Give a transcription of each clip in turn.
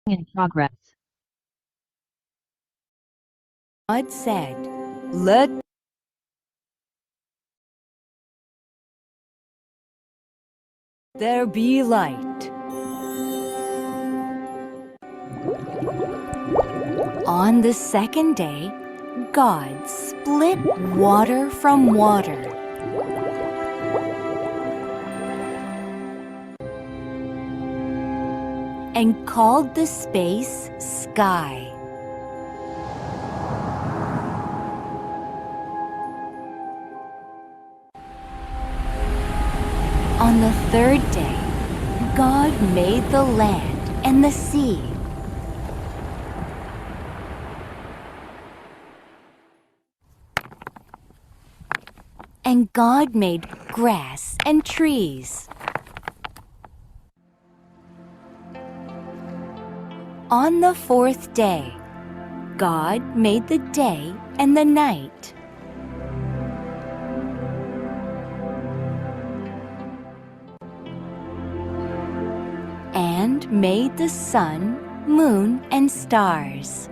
In progress. God said, "Let there be light." On the second day, God split water from water. And called the space sky. On the third day, God made the land and the sea. And God made grass and trees. On the fourth day, God made the day and the night. And made the sun, moon, and stars.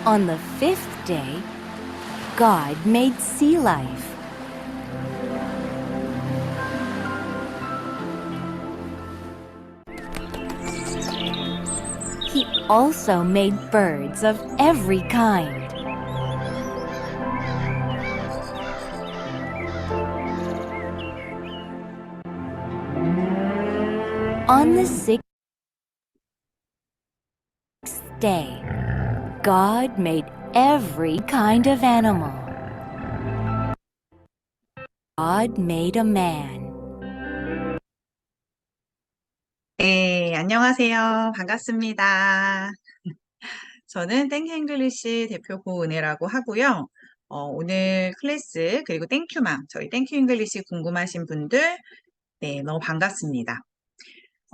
On the fifth day, God made sea life. He also made birds of every kind. On the sixth day, God made every kind of animal. God made a man. 네, 안녕하세요. 반갑습니다. 저는 땡큐잉글리시 대표 고은혜라고 하고요. 오늘 클래스 그리고 땡큐맘, 저희 땡큐잉글리시 궁금하신 분들 너무 반갑습니다.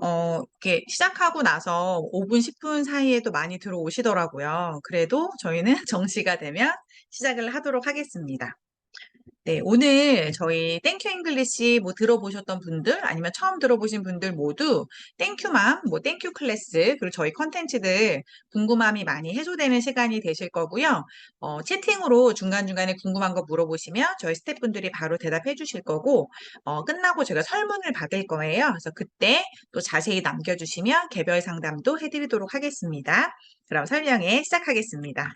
이렇게 시작하고 나서 5분, 10분 사이에도 많이 들어오시더라고요. 그래도 저희는 정시가 되면 시작을 하도록 하겠습니다. 네, 오늘 저희 땡큐 잉글리시 뭐 들어보셨던 분들 아니면 처음 들어보신 분들 모두 땡큐맘, 뭐 땡큐 클래스 그리고 저희 컨텐츠들 궁금함이 많이 해소되는 시간이 되실 거고요. 채팅으로 중간중간에 궁금한 거 물어보시면 저희 스태프분들이 바로 대답해 주실 거고 끝나고 제가 설문을 받을 거예요. 그래서 그때 또 자세히 남겨주시면 개별 상담도 해드리도록 하겠습니다. 그럼 설명에 시작하겠습니다.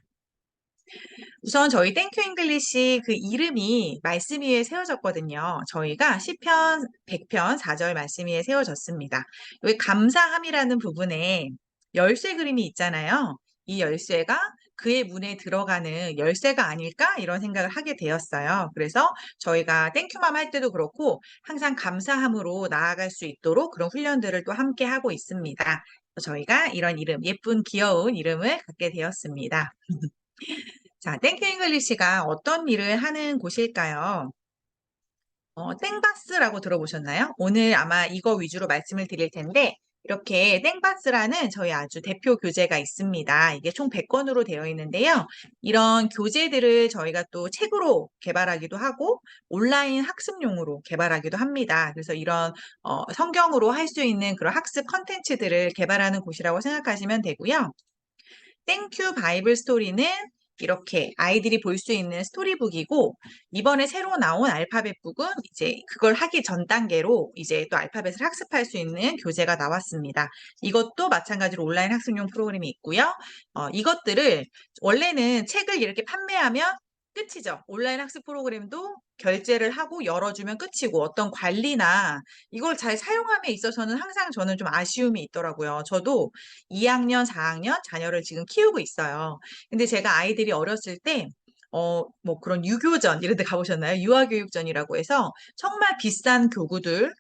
우선 저희 땡큐 잉글리시 그 이름이 말씀 위에 세워졌거든요. 저희가 시편 100편 4절 말씀 위에 세워졌습니다. 여기 감사함이라는 부분에 열쇠 그림이 있잖아요. 이 열쇠가 그의 문에 들어가는 열쇠가 아닐까? 이런 생각을 하게 되었어요. 그래서 저희가 땡큐맘 할 때도 그렇고 항상 감사함으로 나아갈 수 있도록 그런 훈련들을 또 함께 하고 있습니다. 저희가 이런 이름, 예쁜 귀여운 이름을 갖게 되었습니다. 자, 땡큐 잉글리시가 어떤 일을 하는 곳일까요? 땡바스라고 들어보셨나요? 오늘 아마 이거 위주로 말씀을 드릴 텐데 이렇게 땡바스라는 저희 아주 대표 교재가 있습니다. 이게 총 100권으로 되어 있는데요. 이런 교재들을 저희가 또 책으로 개발하기도 하고 온라인 학습용으로 개발하기도 합니다. 그래서 이런 성경으로 할 수 있는 그런 학습 컨텐츠들을 개발하는 곳이라고 생각하시면 되고요. 땡큐 바이블 스토리는 이렇게 아이들이 볼 수 있는 스토리북이고 이번에 새로 나온 알파벳북은 이제 그걸 하기 전 단계로 이제 또 알파벳을 학습할 수 있는 교재가 나왔습니다. 이것도 마찬가지로 온라인 학습용 프로그램이 있고요. 이것들을 원래는 책을 이렇게 판매하면 끝이죠. 온라인 학습 프로그램도 결제를 하고 열어주면 끝이고 어떤 관리나 이걸 잘 사용함에 있어서는 항상 저는 좀 아쉬움이 있더라고요. 저도 2학년, 4학년 자녀를 지금 키우고 있어요. 근데 제가 아이들이 어렸을 때 뭐 그런 유교전 이런 데 가보셨나요? 유아교육전이라고 해서 정말 비싼 교구들,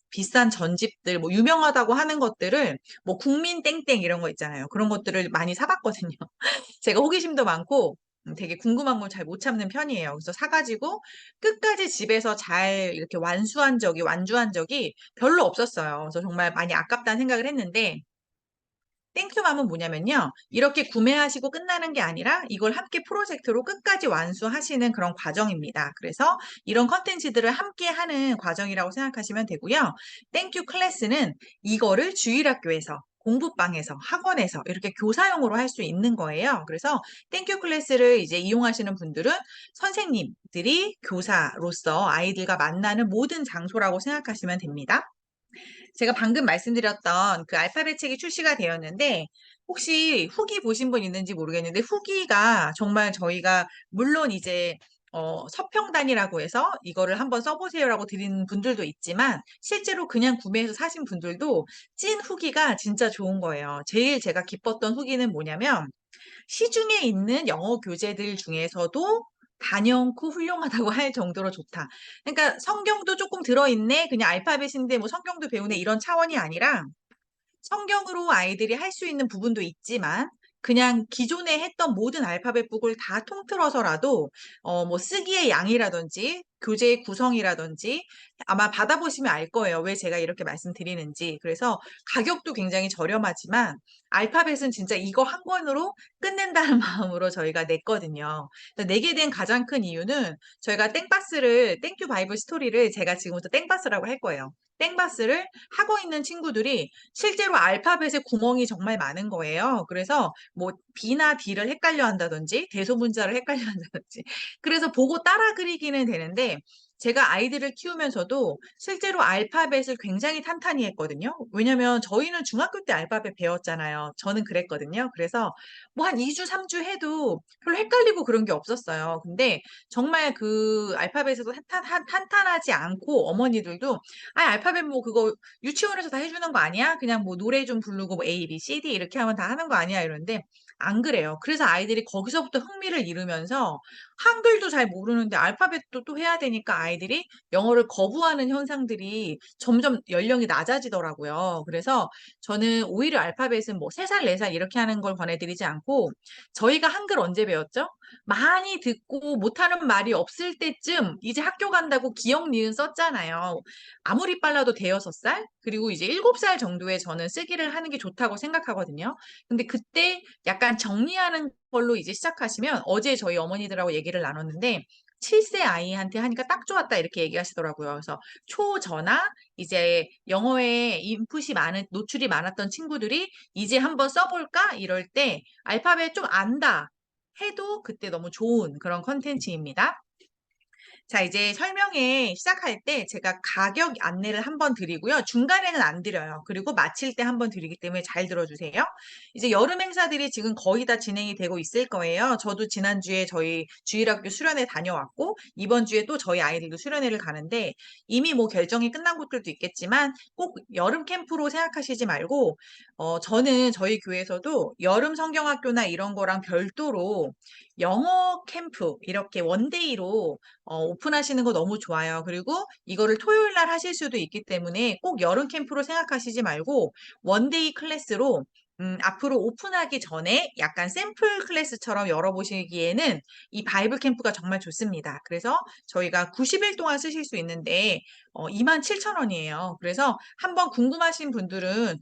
비싼 전집들, 뭐 유명하다고 하는 것들을 뭐 국민 땡땡 이런 거 있잖아요. 그런 것들을 많이 사봤거든요. 제가 호기심도 많고 되게 궁금한 걸 잘 못 참는 편이에요. 그래서 사가지고 끝까지 집에서 잘 이렇게 완주한 적이 별로 없었어요. 그래서 정말 많이 아깝다는 생각을 했는데 땡큐맘은 뭐냐면요. 이렇게 구매하시고 끝나는 게 아니라 이걸 함께 프로젝트로 끝까지 완수하시는 그런 과정입니다. 그래서 이런 컨텐츠들을 함께 하는 과정이라고 생각하시면 되고요. 땡큐 클래스는 이거를 주일학교에서 공부방에서 학원에서 이렇게 교사용으로 할 수 있는 거예요. 그래서 땡큐 클래스를 이제 이용하시는 분들은 선생님들이 교사로서 아이들과 만나는 모든 장소라고 생각하시면 됩니다. 제가 방금 말씀드렸던 그 알파벳 책이 출시가 되었는데 혹시 후기 보신 분 있는지 모르겠는데 후기가 정말 저희가 물론 이제 서평단이라고 해서 이거를 한번 써보세요라고 드린 분들도 있지만 실제로 그냥 구매해서 사신 분들도 찐 후기가 진짜 좋은 거예요. 제일 제가 기뻤던 후기는 뭐냐면 시중에 있는 영어 교재들 중에서도 단연코 훌륭하다고 할 정도로 좋다. 그러니까 성경도 조금 들어있네. 그냥 알파벳인데 뭐 성경도 배우네. 이런 차원이 아니라 성경으로 아이들이 할 수 있는 부분도 있지만 그냥 기존에 했던 모든 알파벳북을 다 통틀어서라도 뭐 쓰기의 양이라든지 교재의 구성이라든지 아마 받아보시면 알 거예요. 왜 제가 이렇게 말씀드리는지. 그래서 가격도 굉장히 저렴하지만 알파벳은 진짜 이거 한 권으로 끝낸다는 마음으로 저희가 냈거든요. 내게 된 가장 큰 이유는 저희가 땡큐 바이블 스토리를 제가 지금부터 땡바스라고 할 거예요. 땡바스를 하고 있는 친구들이 실제로 알파벳에 구멍이 정말 많은 거예요. 그래서 뭐 B나 D를 헷갈려 한다든지 대소문자를 헷갈려 한다든지 그래서 보고 따라 그리기는 되는데 제가 아이들을 키우면서도 실제로 알파벳을 굉장히 탄탄히 했거든요. 왜냐면 저희는 중학교 때 알파벳 배웠잖아요. 저는 그랬거든요. 그래서 뭐 한 2주, 3주 해도 별로 헷갈리고 그런 게 없었어요. 근데 정말 그 알파벳에도 탄탄하지 않고 어머니들도 알파벳 뭐 그거 유치원에서 다 해주는 거 아니야? 그냥 뭐 노래 좀 부르고 뭐 A, B, C, D 이렇게 하면 다 하는 거 아니야? 이러는데 안 그래요. 그래서 아이들이 거기서부터 흥미를 잃으면서 한글도 잘 모르는데 알파벳도 또 해야 되니까 아이들이 영어를 거부하는 현상들이 점점 연령이 낮아지더라고요. 그래서 저는 오히려 알파벳은 뭐 3살, 4살 이렇게 하는 걸 권해드리지 않고 저희가 한글 언제 배웠죠? 많이 듣고 못하는 말이 없을 때쯤 이제 학교 간다고 기억 니은 썼잖아요. 아무리 빨라도 대여섯 살 그리고 이제 7살 정도에 저는 쓰기를 하는 게 좋다고 생각하거든요. 근데 그때 약간 정리하는 걸로 이제 시작하시면 어제 저희 어머니들하고 얘기를 나눴는데 7세 아이한테 하니까 딱 좋았다 이렇게 얘기하시더라고요. 그래서 초저나 이제 영어에 인풋이 많은 노출이 많았던 친구들이 이제 한번 써볼까 이럴 때 알파벳 좀 안다 해도 그때 너무 좋은 그런 컨텐츠입니다. 자, 이제 설명회 시작할 때 제가 가격 안내를 한번 드리고요. 중간에는 안 드려요. 그리고 마칠 때 한번 드리기 때문에 잘 들어주세요. 이제 여름 행사들이 지금 거의 다 진행이 되고 있을 거예요. 저도 지난주에 저희 주일학교 수련회 다녀왔고, 이번 주에 또 저희 아이들도 수련회를 가는데, 이미 뭐 결정이 끝난 곳들도 있겠지만, 꼭 여름 캠프로 생각하시지 말고, 저는 저희 교회에서도 여름 성경학교나 이런 거랑 별도로 영어 캠프, 이렇게 원데이로 오픈하시는 거 너무 좋아요. 그리고 이거를 토요일 날 하실 수도 있기 때문에 꼭 여름 캠프로 생각하시지 말고 원데이 클래스로 앞으로 오픈하기 전에 약간 샘플 클래스처럼 열어보시기에는 이 바이블 캠프가 정말 좋습니다. 그래서 저희가 90일 동안 쓰실 수 있는데 27,000원이에요. 그래서 한번 궁금하신 분들은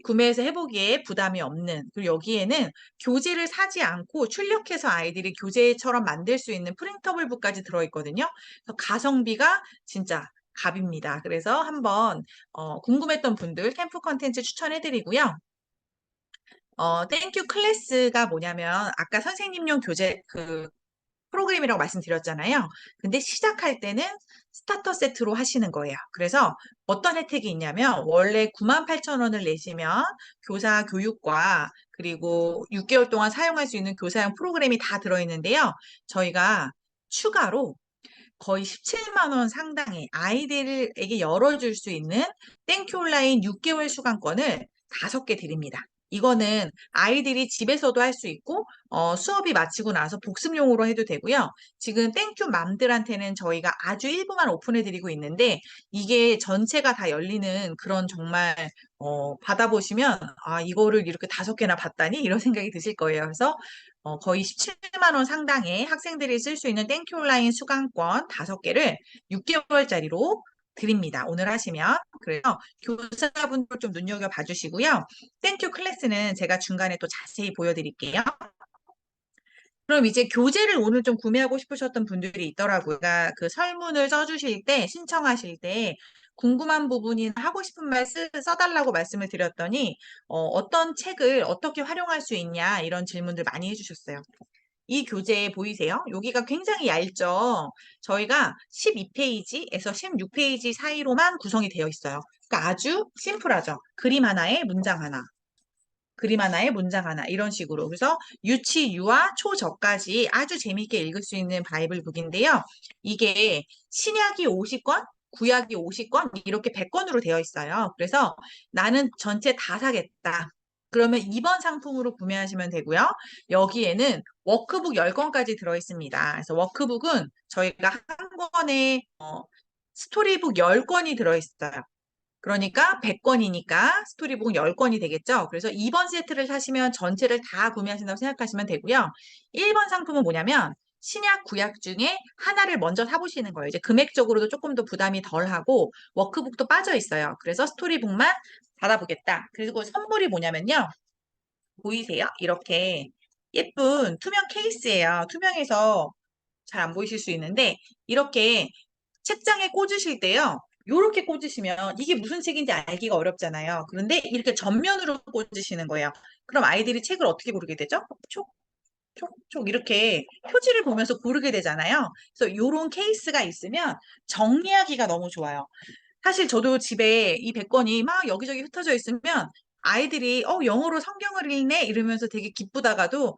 구매해서 해보기에 부담이 없는 그리고 여기에는 교재를 사지 않고 출력해서 아이들이 교재처럼 만들 수 있는 프린터블북까지 들어있거든요. 그래서 가성비가 진짜 갑입니다. 그래서 한번 궁금했던 분들 캠프 컨텐츠 추천해드리고요. 땡큐 클래스가 뭐냐면 아까 선생님용 교재 그 프로그램이라고 말씀드렸잖아요. 근데 시작할 때는 스타터 세트로 하시는 거예요. 그래서 어떤 혜택이 있냐면 원래 98,000원을 내시면 교사 교육과 그리고 6개월 동안 사용할 수 있는 교사용 프로그램이 다 들어있는데요. 저희가 추가로 거의 17만 원 상당의 아이들에게 열어줄 수 있는 땡큐 온라인 6개월 수강권을 5개 드립니다. 이거는 아이들이 집에서도 할 수 있고 수업이 마치고 나서 복습용으로 해도 되고요. 지금 땡큐 맘들한테는 저희가 아주 일부만 오픈해드리고 있는데 이게 전체가 다 열리는 그런 정말 받아보시면 이거를 이렇게 5개나 받다니 이런 생각이 드실 거예요. 그래서 거의 17만 원 상당의 학생들이 쓸 수 있는 땡큐 온라인 수강권 5개를 6개월짜리로 드립니다. 오늘 하시면. 그래서 교사분들 좀 눈여겨봐 주시고요. 땡큐 클래스는 제가 중간에 또 자세히 보여드릴게요. 그럼 이제 교재를 오늘 좀 구매하고 싶으셨던 분들이 있더라고요. 그러니까 그 설문을 써주실 때, 신청하실 때 궁금한 부분이나 하고 싶은 말 써달라고 말씀을 드렸더니 어떤 책을 어떻게 활용할 수 있냐 이런 질문들 많이 해주셨어요. 이 교재 보이세요? 여기가 굉장히 얇죠? 저희가 12페이지에서 16페이지 사이로만 구성이 되어 있어요. 그러니까 아주 심플하죠? 그림 하나에 문장 하나. 그림 하나에 문장 하나 이런 식으로 그래서 유치, 유아, 초저까지 아주 재미있게 읽을 수 있는 바이블북인데요. 이게 신약이 50권, 구약이 50권 이렇게 100권으로 되어 있어요. 그래서 나는 전체 다 사겠다. 그러면 2번 상품으로 구매하시면 되고요. 여기에는 워크북 10권까지 들어있습니다. 그래서 워크북은 저희가 한 권에 스토리북 10권이 들어있어요. 그러니까 100권이니까 스토리북은 10권이 되겠죠. 그래서 2번 세트를 사시면 전체를 다 구매하신다고 생각하시면 되고요. 1번 상품은 뭐냐면 신약, 구약 중에 하나를 먼저 사보시는 거예요. 이제 금액적으로도 조금 더 부담이 덜하고 워크북도 빠져 있어요. 그래서 스토리북만 받아보겠다. 그리고 선물이 뭐냐면요. 보이세요? 이렇게 예쁜 투명 케이스예요. 투명해서 잘 안 보이실 수 있는데 이렇게 책장에 꽂으실 때요. 요렇게 꽂으시면 이게 무슨 책인지 알기가 어렵잖아요. 그런데 이렇게 전면으로 꽂으시는 거예요. 그럼 아이들이 책을 어떻게 고르게 되죠? 촉, 촉, 촉 이렇게 표지를 보면서 고르게 되잖아요. 그래서 요런 케이스가 있으면 정리하기가 너무 좋아요. 사실 저도 집에 이 100권이 막 여기저기 흩어져 있으면 아이들이 영어로 성경을 읽네 이러면서 되게 기쁘다가도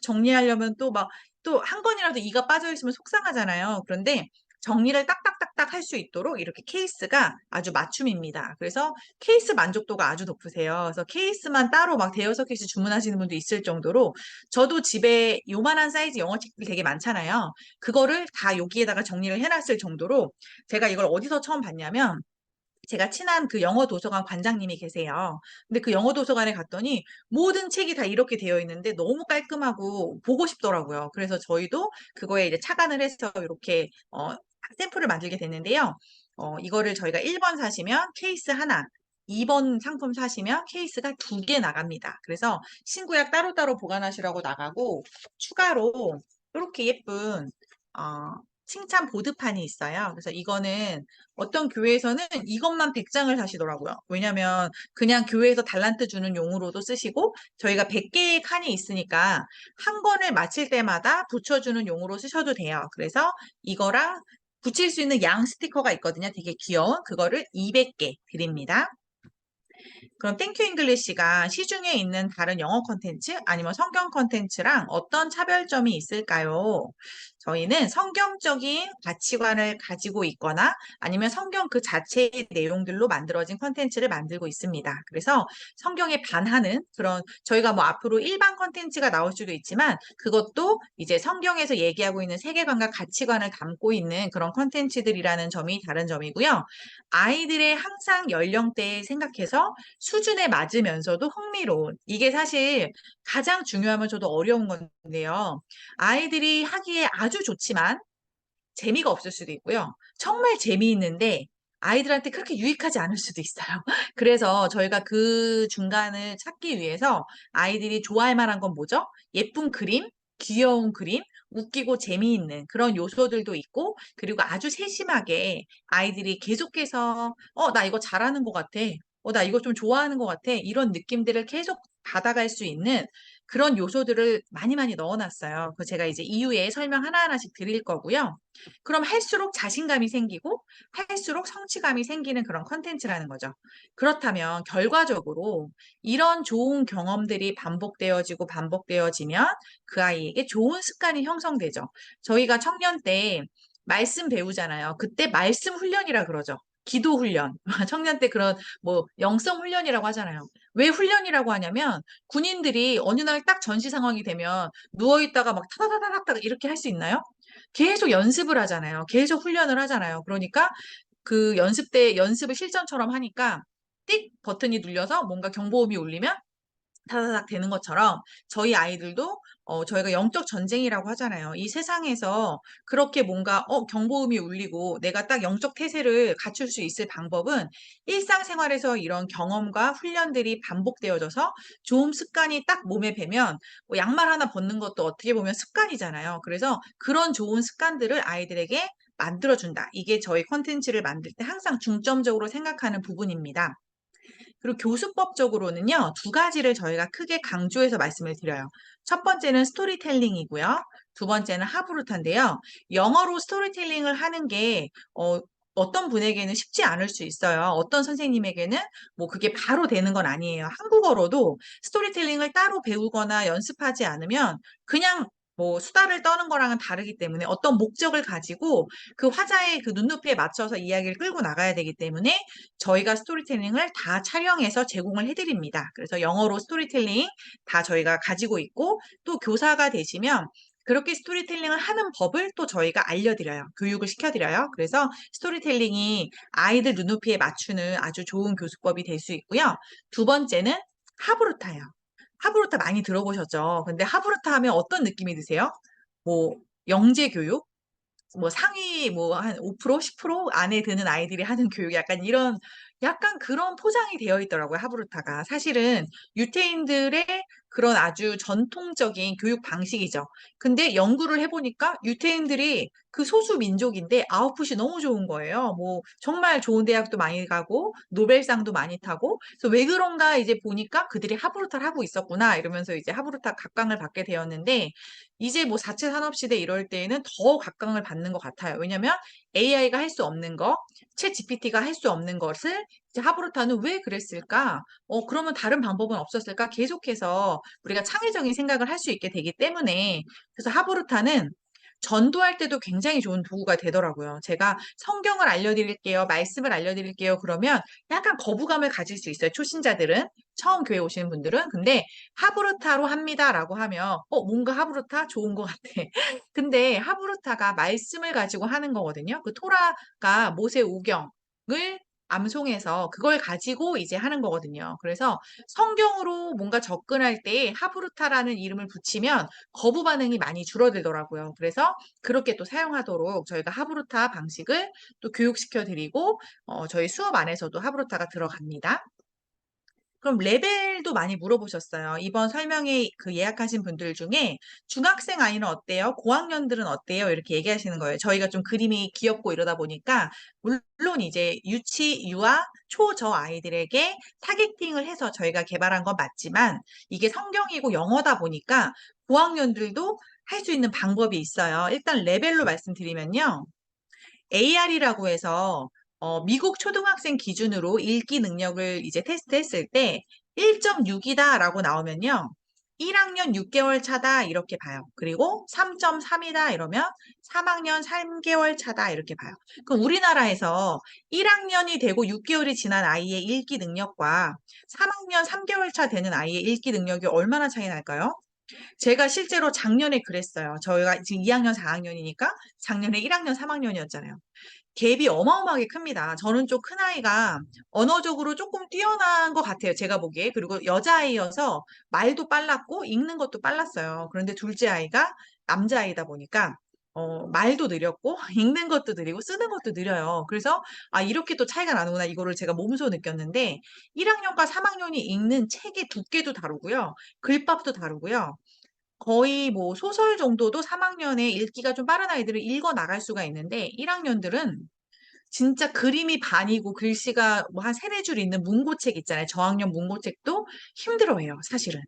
정리하려면 또 막 또 한 권이라도 이가 빠져 있으면 속상하잖아요. 그런데 정리를 딱딱딱딱 할 수 있도록 이렇게 케이스가 아주 맞춤입니다. 그래서 케이스 만족도가 아주 높으세요. 그래서 케이스만 따로 막 대여섯 개씩 주문하시는 분도 있을 정도로 저도 집에 요만한 사이즈 영어책들 되게 많잖아요. 그거를 다 여기에다가 정리를 해놨을 정도로 제가 이걸 어디서 처음 봤냐면 제가 친한 그 영어 도서관 관장님이 계세요. 근데 그 영어 도서관에 갔더니 모든 책이 다 이렇게 되어 있는데 너무 깔끔하고 보고 싶더라고요. 그래서 저희도 그거에 이제 착안을 해서 이렇게 샘플을 만들게 됐는데요. 이거를 저희가 1번 사시면 케이스 하나, 2번 상품 사시면 케이스가 2개 나갑니다. 그래서 신구약 따로따로 보관하시라고 나가고 추가로 이렇게 예쁜 어, 칭찬 보드판이 있어요. 그래서 이거는 어떤 교회에서는 이것만 100장을 사시더라고요. 왜냐면 그냥 교회에서 달란트 주는 용으로도 쓰시고 저희가 100개의 칸이 있으니까 한 권을 마칠 때마다 붙여주는 용으로 쓰셔도 돼요. 그래서 이거랑 붙일 수 있는 양 스티커가 있거든요. 되게 귀여운 그거를 200개 드립니다. 그럼 땡큐 잉글리시가 시중에 있는 다른 영어 컨텐츠 아니면 성경 컨텐츠랑 어떤 차별점이 있을까요? 저희는 성경적인 가치관을 가지고 있거나 아니면 성경 그 자체의 내용들로 만들어진 컨텐츠를 만들고 있습니다. 그래서 성경에 반하는 그런 저희가 뭐 앞으로 일반 컨텐츠가 나올 수도 있지만 그것도 이제 성경에서 얘기하고 있는 세계관과 가치관을 담고 있는 그런 컨텐츠들이라는 점이 다른 점이고요. 아이들의 항상 연령대에 생각해서 수준에 맞으면서도 흥미로운 이게 사실 가장 중요하면 저도 어려운 건데요. 아이들이 하기에 아주 좋지만 재미가 없을 수도 있고요. 정말 재미있는데 아이들한테 그렇게 유익하지 않을 수도 있어요. 그래서 저희가 그 중간을 찾기 위해서 아이들이 좋아할 만한 건 뭐죠? 예쁜 그림, 귀여운 그림, 웃기고 재미있는 그런 요소들도 있고, 그리고 아주 세심하게 아이들이 계속해서, 나 이거 잘하는 것 같아. 나 이거 좀 좋아하는 것 같아. 이런 느낌들을 계속 받아갈 수 있는 그런 요소들을 많이 많이 넣어놨어요. 그 제가 이제 이후에 설명 하나하나씩 드릴 거고요. 그럼 할수록 자신감이 생기고 할수록 성취감이 생기는 그런 컨텐츠라는 거죠. 그렇다면 결과적으로 이런 좋은 경험들이 반복되어지고 반복되어지면 그 아이에게 좋은 습관이 형성되죠. 저희가 청년 때 말씀 배우잖아요. 그때 말씀 훈련이라 그러죠. 기도 훈련. 청년 때 그런 뭐 영성 훈련이라고 하잖아요. 왜 훈련이라고 하냐면 군인들이 어느 날 딱 전시 상황이 되면 누워 있다가 막 타다다닥 이렇게 할 수 있나요? 계속 연습을 하잖아요. 계속 훈련을 하잖아요. 그러니까 그 연습 때 연습을 실전처럼 하니까 띡 버튼이 눌려서 뭔가 경보음이 울리면 타다닥 되는 것처럼 저희 아이들도 저희가 영적 전쟁이라고 하잖아요. 이 세상에서 그렇게 뭔가 경보음이 울리고 내가 딱 영적 태세를 갖출 수 있을 방법은 일상생활에서 이런 경험과 훈련들이 반복되어져서 좋은 습관이 딱 몸에 배면 뭐 양말 하나 벗는 것도 어떻게 보면 습관이잖아요. 그래서 그런 좋은 습관들을 아이들에게 만들어준다. 이게 저희 컨텐츠를 만들 때 항상 중점적으로 생각하는 부분입니다. 그리고 교수법적으로는요, 두 가지를 저희가 크게 강조해서 말씀을 드려요. 첫 번째는 스토리텔링이고요. 두 번째는 하브루타인데요. 영어로 스토리텔링을 하는 게, 어떤 분에게는 쉽지 않을 수 있어요. 어떤 선생님에게는 뭐 그게 바로 되는 건 아니에요. 한국어로도 스토리텔링을 따로 배우거나 연습하지 않으면 그냥 뭐 수다를 떠는 거랑은 다르기 때문에 어떤 목적을 가지고 그 화자의 그 눈높이에 맞춰서 이야기를 끌고 나가야 되기 때문에 저희가 스토리텔링을 다 촬영해서 제공을 해드립니다. 그래서 영어로 스토리텔링 다 저희가 가지고 있고 또 교사가 되시면 그렇게 스토리텔링을 하는 법을 또 저희가 알려드려요. 교육을 시켜드려요. 그래서 스토리텔링이 아이들 눈높이에 맞추는 아주 좋은 교수법이 될 수 있고요. 두 번째는 하브루타예요. 하브루타 많이 들어보셨죠? 근데 하브루타 하면 어떤 느낌이 드세요? 뭐 영재 교육? 뭐 상위 뭐 한 5%, 10% 안에 드는 아이들이 하는 교육 약간 이런 약간 그런 포장이 되어 있더라고요. 하브루타가. 사실은 유태인들의 그런 아주 전통적인 교육 방식이죠. 근데 연구를 해보니까 유태인들이 그 소수 민족인데 아웃풋이 너무 좋은 거예요. 뭐 정말 좋은 대학도 많이 가고 노벨상도 많이 타고 그래서 왜 그런가 이제 보니까 그들이 하브루타를 하고 있었구나 이러면서 이제 하브루타 각광을 받게 되었는데 이제 뭐 4차 산업시대 이럴 때에는 더 각광을 받는 것 같아요. 왜냐면 AI가 할 수 없는 거, 챗 GPT가 할 수 없는 것을 이제 하브루타는 왜 그랬을까? 그러면 다른 방법은 없었을까? 계속해서 우리가 창의적인 생각을 할 수 있게 되기 때문에 그래서 하브루타는 전도할 때도 굉장히 좋은 도구가 되더라고요. 제가 성경을 알려드릴게요, 말씀을 알려드릴게요. 그러면 약간 거부감을 가질 수 있어요. 초신자들은. 처음 교회 오시는 분들은. 근데 하브루타로 합니다라고 하면 뭔가 하브루타 좋은 것 같아. 근데 하브루타가 말씀을 가지고 하는 거거든요. 그 토라가 모세 오경을 암송해서 그걸 가지고 이제 하는 거거든요. 그래서 성경으로 뭔가 접근할 때 하브루타라는 이름을 붙이면 거부 반응이 많이 줄어들더라고요. 그래서 그렇게 또 사용하도록 저희가 하브루타 방식을 또 교육시켜 드리고 저희 수업 안에서도 하브루타가 들어갑니다. 그럼 레벨도 많이 물어보셨어요. 이번 설명회 그 예약하신 분들 중에 중학생 아이는 어때요? 고학년들은 어때요? 이렇게 얘기하시는 거예요. 저희가 좀 그림이 귀엽고 이러다 보니까 물론 이제 유치, 유아, 초, 저 아이들에게 타겟팅을 해서 저희가 개발한 건 맞지만 이게 성경이고 영어다 보니까 고학년들도 할 수 있는 방법이 있어요. 일단 레벨로 말씀드리면요. AR이라고 해서 미국 초등학생 기준으로 읽기 능력을 이제 테스트했을 때 1.6이다라고 나오면요. 1학년 6개월 차다 이렇게 봐요. 그리고 3.3이다 이러면 3학년 3개월 차다 이렇게 봐요. 그럼 우리나라에서 1학년이 되고 6개월이 지난 아이의 읽기 능력과 3학년 3개월 차 되는 아이의 읽기 능력이 얼마나 차이 날까요? 제가 실제로 작년에 그랬어요. 저희가 지금 2학년, 4학년이니까 작년에 1학년, 3학년이었잖아요. 갭이 어마어마하게 큽니다. 저는 좀 큰아이가 언어적으로 조금 뛰어난 것 같아요. 제가 보기에. 그리고 여자아이여서 말도 빨랐고 읽는 것도 빨랐어요. 그런데 둘째 아이가 남자아이다 보니까 말도 느렸고 읽는 것도 느리고 쓰는 것도 느려요. 그래서 아 이렇게 또 차이가 나는구나 이거를 제가 몸소 느꼈는데 1학년과 3학년이 읽는 책의 두께도 다르고요. 글밥도 다르고요. 거의 뭐 소설 정도도 3학년에 읽기가 좀 빠른 아이들은 읽어 나갈 수가 있는데 1학년들은 진짜 그림이 반이고 글씨가 뭐 한 세네 줄 있는 문고책 있잖아요. 저학년 문고책도 힘들어해요, 사실은.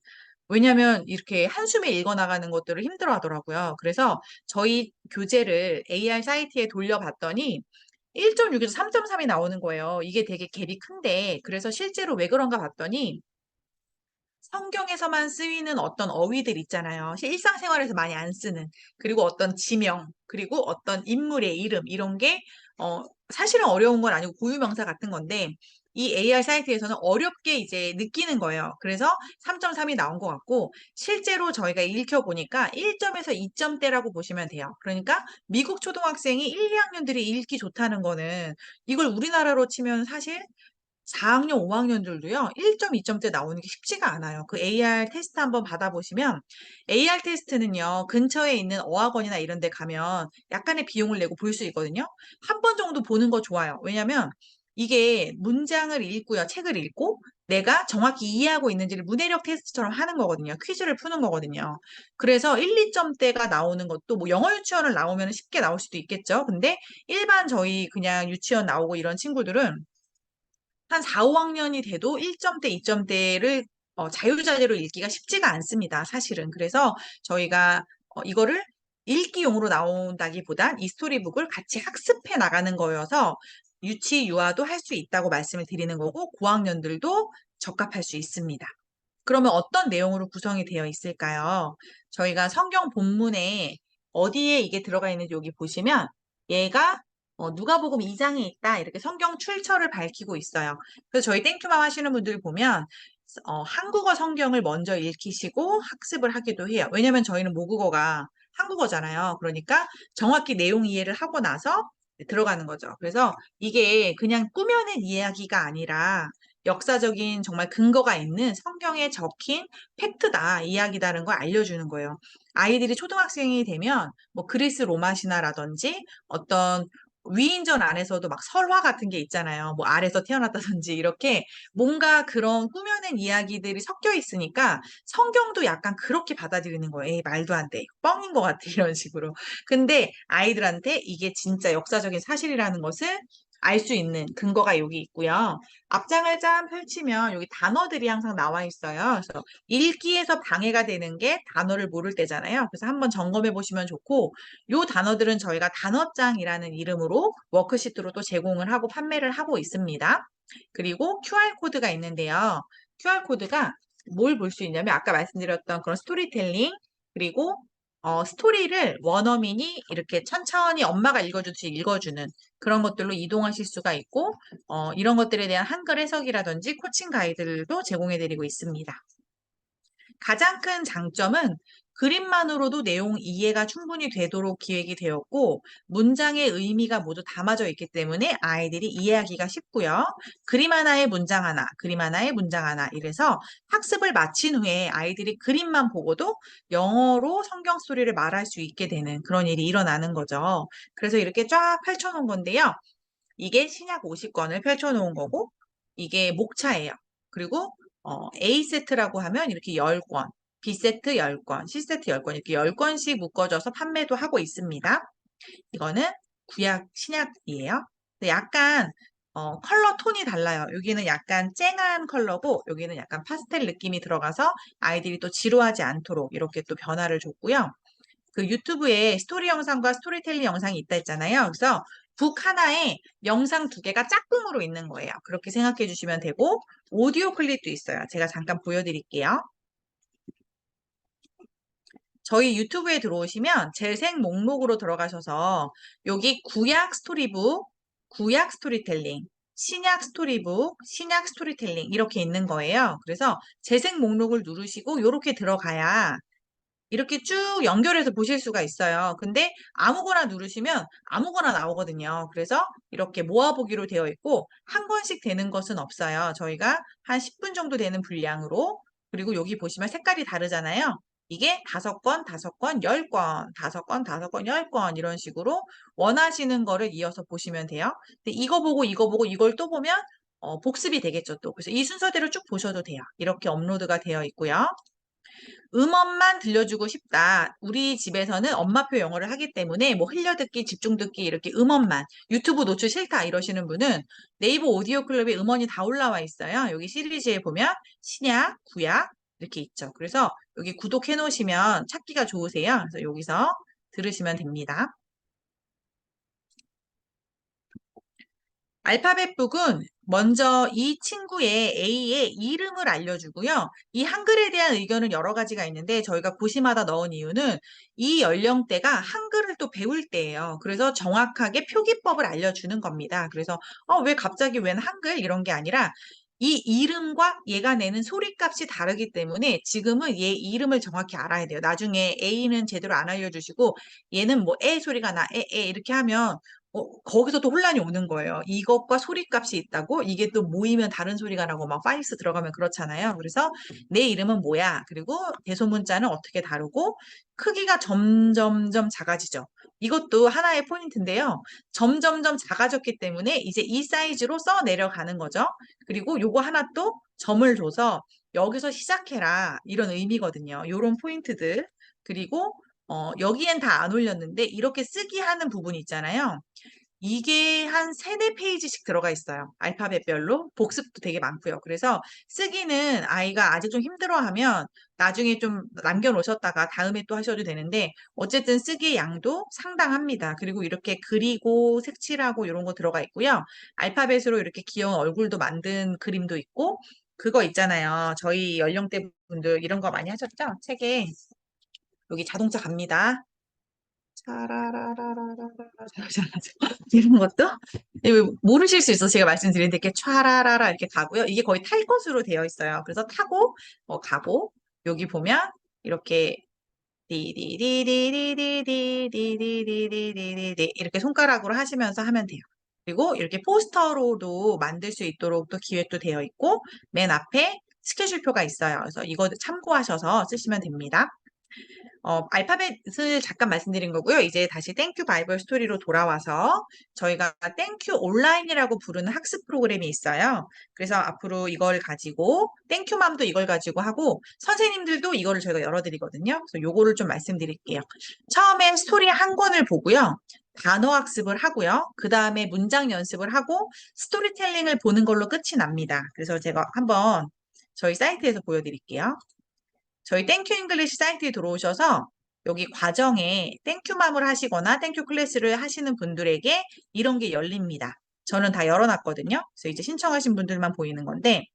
왜냐하면 이렇게 한숨에 읽어 나가는 것들을 힘들어 하더라고요. 그래서 저희 교재를 AR 사이트에 돌려봤더니 1.6에서 3.3이 나오는 거예요. 이게 되게 갭이 큰데, 그래서 실제로 왜 그런가 봤더니 성경에서만 쓰이는 어떤 어휘들 있잖아요. 일상생활에서 많이 안 쓰는. 그리고 어떤 지명, 그리고 어떤 인물의 이름, 이런 게, 사실은 어려운 건 아니고 고유명사 같은 건데, 이 AR 사이트에서는 어렵게 이제 느끼는 거예요. 그래서 3.3이 나온 것 같고, 실제로 저희가 읽혀보니까 1점에서 2점대라고 보시면 돼요. 그러니까 미국 초등학생이 1, 2학년들이 읽기 좋다는 거는 이걸 우리나라로 치면 사실 4학년, 5학년들도요, 1점, 2점대 나오는 게 쉽지가 않아요. 그 AR 테스트 한번 받아보시면, AR 테스트는요, 근처에 있는 어학원이나 이런 데 가면 약간의 비용을 내고 볼 수 있거든요. 한 번 정도 보는 거 좋아요. 왜냐면 이게 문장을 읽고요, 책을 읽고 내가 정확히 이해하고 있는지를 문해력 테스트처럼 하는 거거든요. 퀴즈를 푸는 거거든요. 그래서 1, 2점대가 나오는 것도 뭐 영어 유치원을 나오면 쉽게 나올 수도 있겠죠. 근데 일반 저희 그냥 유치원 나오고 이런 친구들은 한 4, 5학년이 돼도 1점대, 2점대를 자유자재로 읽기가 쉽지가 않습니다. 사실은. 그래서 저희가 이거를 읽기용으로 나온다기보단 이 스토리북을 같이 학습해 나가는 거여서 유치, 유아도 할 수 있다고 말씀을 드리는 거고 고학년들도 적합할 수 있습니다. 그러면 어떤 내용으로 구성이 되어 있을까요? 저희가 성경 본문에 어디에 이게 들어가 있는지 여기 보시면 얘가 누가복음 2장에 있다 이렇게 성경 출처를 밝히고 있어요. 그래서 저희 땡큐맘 하시는 분들 보면 한국어 성경을 먼저 읽히시고 학습을 하기도 해요. 왜냐면 저희는 모국어가 한국어잖아요. 그러니까 정확히 내용 이해를 하고 나서 들어가는 거죠. 그래서 이게 그냥 꾸며낸 이야기가 아니라 역사적인 정말 근거가 있는 성경에 적힌 팩트다, 이야기다라는 걸 알려주는 거예요. 아이들이 초등학생이 되면 뭐 그리스 로마 신화라든지 어떤 위인전 안에서도 막 설화 같은 게 있잖아요. 뭐 알에서 태어났다든지 이렇게 뭔가 그런 꾸며낸 이야기들이 섞여 있으니까 성경도 약간 그렇게 받아들이는 거예요. 에이, 말도 안 돼. 뻥인 것 같아. 이런 식으로. 근데 아이들한테 이게 진짜 역사적인 사실이라는 것을 알 수 있는 근거가 여기 있고요. 앞장을 짠 펼치면 여기 단어들이 항상 나와 있어요. 그래서 읽기에서 방해가 되는 게 단어를 모를 때잖아요. 그래서 한번 점검해 보시면 좋고, 요 단어들은 저희가 단어장이라는 이름으로 워크시트로 또 제공을 하고 판매를 하고 있습니다. 그리고 QR코드가 있는데요. QR코드가 뭘 볼 수 있냐면 아까 말씀드렸던 그런 스토리텔링, 그리고 스토리를 원어민이 이렇게 천천히 엄마가 읽어주듯이 읽어주는 그런 것들로 이동하실 수가 있고, 이런 것들에 대한 한글 해석이라든지 코칭 가이드들도 제공해드리고 있습니다. 가장 큰 장점은 그림만으로도 내용 이해가 충분히 되도록 기획이 되었고, 문장의 의미가 모두 담아져 있기 때문에 아이들이 이해하기가 쉽고요. 그림 하나에 문장 하나, 그림 하나에 문장 하나. 이래서 학습을 마친 후에 아이들이 그림만 보고도 영어로 성경 스토리를 말할 수 있게 되는 그런 일이 일어나는 거죠. 그래서 이렇게 쫙 펼쳐놓은 건데요. 이게 신약 50권을 펼쳐놓은 거고, 이게 목차예요. 그리고 A 세트라고 하면 이렇게 10권, B 세트 10권, C 세트 10권 이렇게 10권씩 묶어져서 판매도 하고 있습니다. 이거는 구약, 신약이에요. 근데 약간 컬러 톤이 달라요. 여기는 약간 쨍한 컬러고 여기는 약간 파스텔 느낌이 들어가서 아이들이 또 지루하지 않도록 이렇게 또 변화를 줬고요. 그 유튜브에 스토리 영상과 스토리텔링 영상이 있다 했잖아요. 그래서 북 하나에 영상 두 개가 짝꿍으로 있는 거예요. 그렇게 생각해 주시면 되고 오디오 클립도 있어요. 제가 잠깐 보여드릴게요. 저희 유튜브에 들어오시면 재생 목록으로 들어가셔서 여기 구약 스토리북, 구약 스토리텔링, 신약 스토리북, 신약 스토리텔링 이렇게 있는 거예요. 그래서 재생 목록을 누르시고 이렇게 들어가야 이렇게 쭉 연결해서 보실 수가 있어요. 근데 아무거나 누르시면 아무거나 나오거든요. 그래서 이렇게 모아보기로 되어 있고 한 권씩 되는 것은 없어요. 저희가 한 10분 정도 되는 분량으로 그리고 여기 보시면 색깔이 다르잖아요. 이게 5권, 5권, 10권, 5권, 5권, 10권 이런 식으로 원하시는 거를 이어서 보시면 돼요. 근데 이거 보고 이걸 또 보면 복습이 되겠죠, 또. 그래서 이 순서대로 쭉 보셔도 돼요. 이렇게 업로드가 되어 있고요. 음원만 들려주고 싶다. 우리 집에서는 엄마표 영어를 하기 때문에 뭐 흘려듣기, 집중듣기 이렇게 음원만 유튜브 노출 싫다 이러시는 분은 네이버 오디오 클럽에 음원이 다 올라와 있어요. 여기 시리즈에 보면 신약, 구약 이렇게 있죠. 그래서 여기 구독해 놓으시면 찾기가 좋으세요. 그래서 여기서 들으시면 됩니다. 알파벳북은 먼저 이 친구의 A의 이름을 알려주고요. 이 한글에 대한 의견은 여러 가지가 있는데 저희가 고시마다 넣은 이유는 이 연령대가 한글을 또 배울 때예요. 그래서 정확하게 표기법을 알려주는 겁니다. 그래서 왜 갑자기 웬 한글 이런 게 아니라 이 이름과 얘가 내는 소리값이 다르기 때문에 지금은 얘 이름을 정확히 알아야 돼요. 나중에 A는 제대로 안 알려주시고 얘는 뭐 에 소리가 나, 에 이렇게 하면 거기서 또 혼란이 오는 거예요. 이것과 소리값이 있다고? 이게 또 모이면 다른 소리가 나고 막 파일스 들어가면 그렇잖아요. 그래서 내 이름은 뭐야? 그리고 대소문자는 어떻게 다루고 크기가 점점점 작아지죠. 이것도 하나의 포인트인데요. 점점점 작아졌기 때문에 이제 이 사이즈로 써 내려가는 거죠. 그리고 요거 하나 또 점을 줘서 여기서 시작해라. 이런 의미거든요. 요런 포인트들. 그리고 여기엔 다 안 올렸는데 이렇게 쓰기 하는 부분 있잖아요. 이게 한 세네 페이지씩 들어가 있어요. 알파벳별로. 복습도 되게 많고요. 그래서 쓰기는 아이가 아직 좀 힘들어하면 나중에 좀 남겨놓으셨다가 다음에 또 하셔도 되는데 어쨌든 쓰기 양도 상당합니다. 그리고 이렇게 그리고 색칠하고 이런 거 들어가 있고요. 알파벳으로 이렇게 귀여운 얼굴도 만든 그림도 있고 그거 있잖아요. 저희 연령대 분들 이런 거 많이 하셨죠? 책에 여기 자동차 갑니다. 차라라라라라라 잘하죠. 이런 것도 이거 모르실 수 있어서 제가 말씀드리는데 이렇게 촤라라라 이렇게 가고요. 이게 거의 탈 것으로 되어 있어요. 그래서 타고 가고 여기 보면 이렇게 디디디디디디디디디디디디디 이렇게 손가락으로 하시면서 하면 돼요. 그리고 이렇게 포스터로도 만들 수 있도록 또 기획도 되어 있고 맨 앞에 스케줄표가 있어요. 그래서 이거 참고하셔서 쓰시면 됩니다. 알파벳을 잠깐 말씀드린 거고요. 이제 다시 땡큐 바이블 스토리로 돌아와서 저희가 땡큐 온라인이라고 부르는 학습 프로그램이 있어요. 그래서 앞으로 이걸 가지고 땡큐맘도 이걸 가지고 하고 선생님들도 이거를 저희가 열어드리거든요. 그래서 요거를 좀 말씀드릴게요. 처음에 스토리 한 권을 보고요. 단어 학습을 하고요. 그 다음에 문장 연습을 하고 스토리텔링을 보는 걸로 끝이 납니다. 그래서 제가 한번 저희 사이트에서 보여드릴게요. 저희 땡큐 잉글리시 사이트에 들어오셔서 여기 과정에 땡큐맘을 하시거나 땡큐 클래스를 하시는 분들에게 이런 게 열립니다. 저는 다 열어놨거든요. 그래서 이제 신청하신 분들만 보이는 건데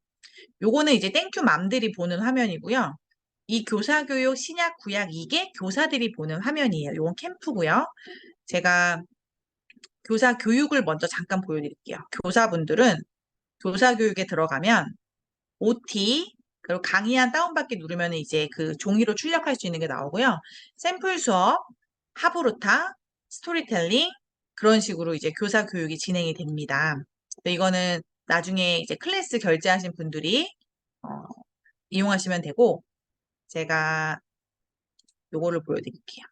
요거는 이제 땡큐맘들이 보는 화면이고요. 이 교사교육 신약 구약 이게 교사들이 보는 화면이에요. 요건 캠프고요. 제가 교사 교육을 먼저 잠깐 보여드릴게요. 교사분들은 교사 교육에 들어가면 OT, 그리고 강의한 다운받기 누르면 이제 그 종이로 출력할 수 있는 게 나오고요. 샘플 수업, 하브루타, 스토리텔링, 그런 식으로 이제 교사 교육이 진행이 됩니다. 이거는 나중에 이제 클래스 결제하신 분들이 어, 이용하시면 되고, 제가 요거를 보여드릴게요.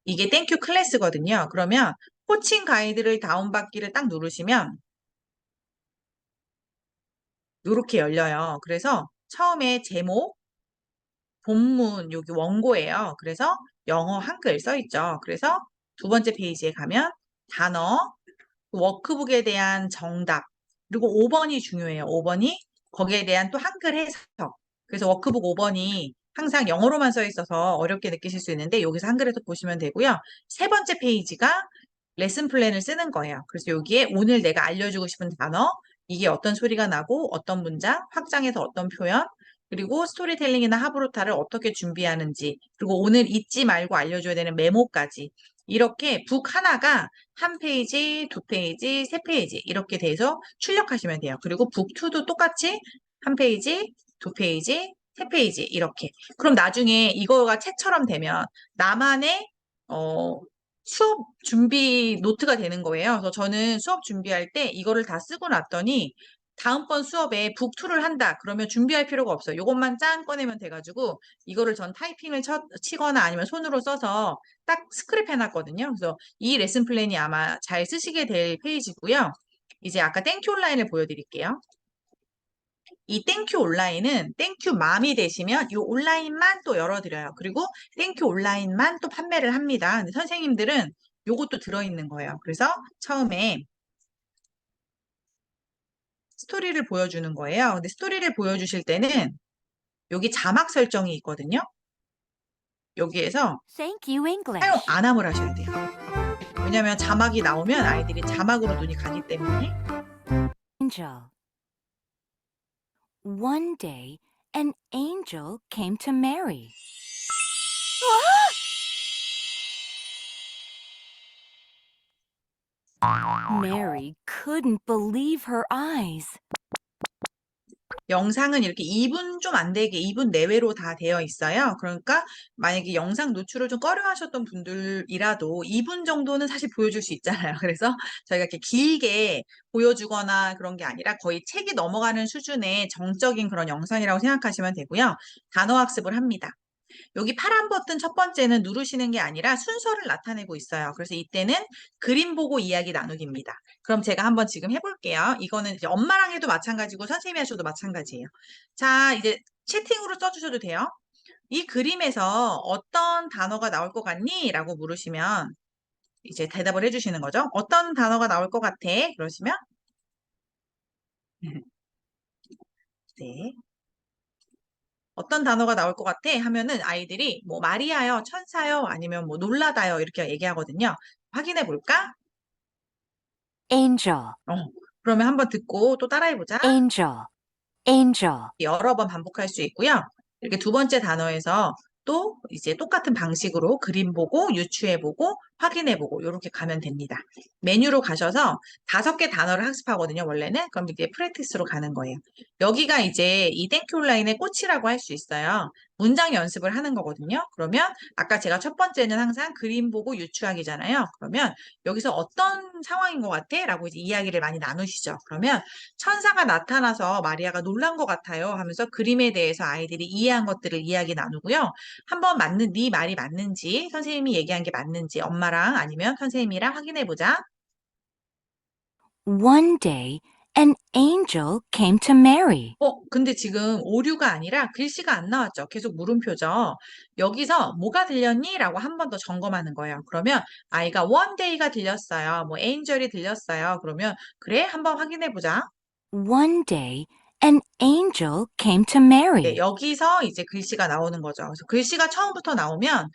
이게 땡큐 클래스거든요. 그러면 코칭 가이드를 다운받기를 딱 누르시면 이렇게 열려요. 그래서 처음에 제목, 본문 여기 원고예요. 그래서 영어 한글 써 있죠. 그래서 두 번째 페이지에 가면 단어, 워크북에 대한 정답, 그리고 5번이 중요해요. 5번이 거기에 대한 또 한글 해석. 그래서 워크북 5번이 항상 영어로만 써 있어서 어렵게 느끼실 수 있는데 여기서 한글에서 보시면 되고요. 세 번째 페이지가 레슨 플랜을 쓰는 거예요. 그래서 여기에 오늘 내가 알려주고 싶은 단어, 이게 어떤 소리가 나고 어떤 문장, 확장해서 어떤 표현, 그리고 스토리텔링이나 하브루타를 어떻게 준비하는지, 그리고 오늘 잊지 말고 알려줘야 되는 메모까지 이렇게 북 하나가 한 페이지, 두 페이지, 세 페이지 이렇게 돼서 출력하시면 돼요. 그리고 북2도 똑같이 한 페이지, 두 페이지, 세 페이지 이렇게. 그럼 나중에 이거가 책처럼 되면 나만의 수업 준비 노트가 되는 거예요. 그래서 저는 수업 준비할 때 이거를 다 쓰고 났더니 다음번 수업에 북2를 한다. 그러면 준비할 필요가 없어요. 이것만 짠 꺼내면 돼가지고 이거를 전 타이핑을 치거나 아니면 손으로 써서 딱 스크립 해놨거든요. 그래서 이 레슨 플랜이 아마 잘 쓰시게 될 페이지고요. 이제 아까 땡큐 온라인을 보여드릴게요. 이 땡큐 온라인은 땡큐 맘이 되시면 이 온라인만 또 열어드려요. 그리고 땡큐 온라인만 또 판매를 합니다. 근데 선생님들은 요것도 들어있는 거예요. 그래서 처음에 스토리를 보여주는 거예요. 근데 스토리를 보여주실 때는 여기 자막 설정이 있거든요. 여기에서 Thank you, 사용 English. 안 함을 하셔야 돼요. 왜냐면 자막이 나오면 아이들이 자막으로 눈이 가기 때문에. Angel. One day, an angel came to Mary. Mary couldn't believe her eyes. 영상은 이렇게 2분 좀 안 되게 2분 내외로 다 되어 있어요. 그러니까 만약에 영상 노출을 좀 꺼려 하셨던 분들이라도 2분 정도는 사실 보여줄 수 있잖아요. 그래서 저희가 이렇게 길게 보여주거나 그런 게 아니라 거의 책이 넘어가는 수준의 정적인 그런 영상이라고 생각하시면 되고요. 단어 학습을 합니다. 여기 파란 버튼 첫 번째는 누르시는 게 아니라 순서를 나타내고 있어요. 그래서 이때는 그림 보고 이야기 나누기입니다. 그럼 제가 한번 지금 해볼게요. 이거는 이제 엄마랑 해도 마찬가지고 선생님이 하셔도 마찬가지예요. 자, 이제 채팅으로 써주셔도 돼요. 이 그림에서 어떤 단어가 나올 것 같니? 라고 물으시면 이제 대답을 해주시는 거죠. 어떤 단어가 나올 것 같아? 그러시면 네. 어떤 단어가 나올 것 같아? 하면은 아이들이 뭐 마리아요, 천사요, 아니면 뭐 놀라다요 이렇게 얘기하거든요. 확인해 볼까? angel, 어, 그러면 한번 듣고 또 따라해보자. angel, angel. 여러 번 반복할 수 있고요. 이렇게 두 번째 단어에서 또 이제 똑같은 방식으로 그림 보고 유추해보고 확인해보고 이렇게 가면 됩니다. 메뉴로 가셔서 5개 단어를 학습하거든요, 원래는. 그럼 이제 프랙티스로 가는 거예요. 여기가 이제 이 땡큐 온라인의 꽃이라고 할 수 있어요. 문장 연습을 하는 거거든요. 그러면 아까 제가 첫 번째는 항상 그림 보고 유추하기잖아요. 그러면 여기서 어떤 상황인 것 같아? 라고 이제 이야기를 많이 나누시죠. 그러면 천사가 나타나서 마리아가 놀란 것 같아요 하면서 그림에 대해서 아이들이 이해한 것들을 이야기 나누고요. 한번 네 말이 맞는지, 선생님이 얘기한 게 맞는지 엄마랑 아니면 선생님이랑 확인해 보자. One day, an angel came to Mary. 근데 지금 오류가 아니라 글씨가 안 나왔죠. 계속 물음표죠. 여기서 뭐가 들렸니? 라고 한 번 더 점검하는 거예요. 그러면 아이가 one day가 들렸어요. 뭐 angel이 들렸어요. 그러면 그래? 한번 확인해 보자. One day, an angel came to 네, Mary. 여기서 이제 글씨가 나오는 거죠. 그래서 글씨가 처음부터 나오면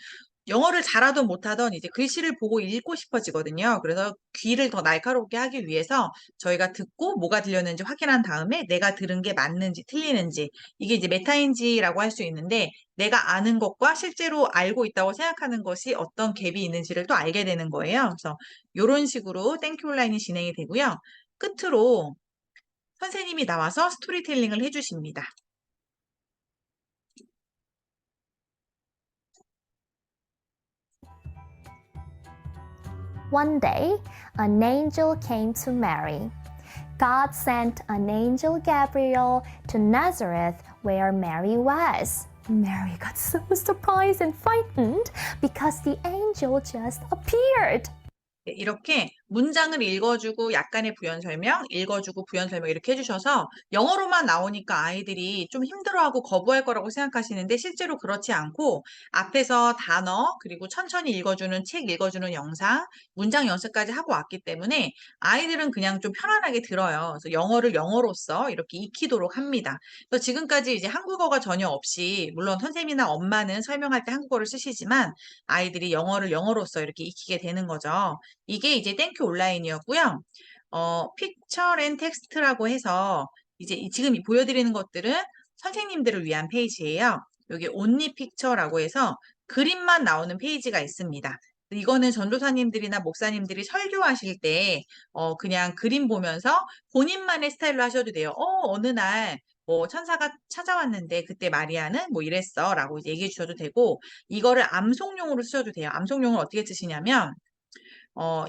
영어를 잘하든 못하든 이제 글씨를 보고 읽고 싶어지거든요. 그래서 귀를 더 날카롭게 하기 위해서 저희가 듣고 뭐가 들렸는지 확인한 다음에 내가 들은 게 맞는지 틀리는지 이게 이제 메타인지라고 할 수 있는데 내가 아는 것과 실제로 알고 있다고 생각하는 것이 어떤 갭이 있는지를 또 알게 되는 거예요. 그래서 이런 식으로 땡큐 온라인이 진행이 되고요. 끝으로 선생님이 나와서 스토리텔링을 해주십니다. One day, an angel came to Mary. God sent an angel Gabriel to Nazareth where Mary was. Mary got so surprised and frightened because the angel just appeared. 네, 이렇게 문장을 읽어주고 약간의 부연 설명, 읽어주고 부연 설명 이렇게 해주셔서 영어로만 나오니까 아이들이 좀 힘들어하고 거부할 거라고 생각하시는데 실제로 그렇지 않고 앞에서 단어, 그리고 천천히 읽어주는 책 읽어주는 영상, 문장 연습까지 하고 왔기 때문에 아이들은 그냥 좀 편안하게 들어요. 그래서 영어를 영어로서 이렇게 익히도록 합니다. 그래서 지금까지 이제 한국어가 전혀 없이 물론 선생님이나 엄마는 설명할 때 한국어를 쓰시지만 아이들이 영어를 영어로서 이렇게 익히게 되는 거죠. 이게 이제 땡큐 온라인이었고요. 픽처 앤 텍스트라고 해서 이제 지금 보여드리는 것들은 선생님들을 위한 페이지예요. 여기 온리 픽처라고 해서 그림만 나오는 페이지가 있습니다. 이거는 전도사님들이나 목사님들이 설교하실 때 그냥 그림 보면서 본인만의 스타일로 하셔도 돼요. 어느 날 뭐 천사가 찾아왔는데 그때 마리아는 뭐 이랬어 라고 얘기해 주셔도 되고 이거를 암송용으로 쓰셔도 돼요. 암송용을 어떻게 쓰시냐면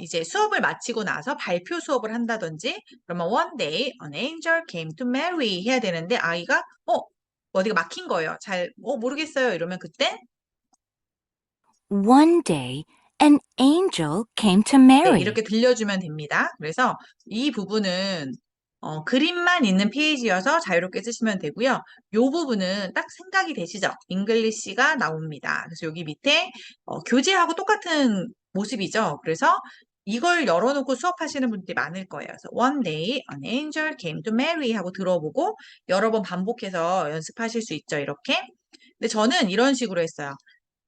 이제 수업을 마치고 나서 발표 수업을 한다든지, 그러면 one day an angel came to Mary 해야 되는데 아이가 어디가 막힌 거예요. 잘 모르겠어요. 이러면 그때 One day, an angel came to 네, Mary. 이렇게 들려주면 됩니다. 그래서 이 부분은 그림만 있는 페이지여서 자유롭게 쓰시면 되고요. 이 부분은 딱 생각이 되시죠? 잉글리시가 나옵니다. 그래서 여기 밑에 교재하고 똑같은 모습이죠. 그래서 이걸 열어놓고 수업하시는 분들이 많을 거예요. 그래서 one day an angel came to Mary 하고 들어보고 여러 번 반복해서 연습하실 수 있죠. 이렇게. 근데 저는 이런 식으로 했어요.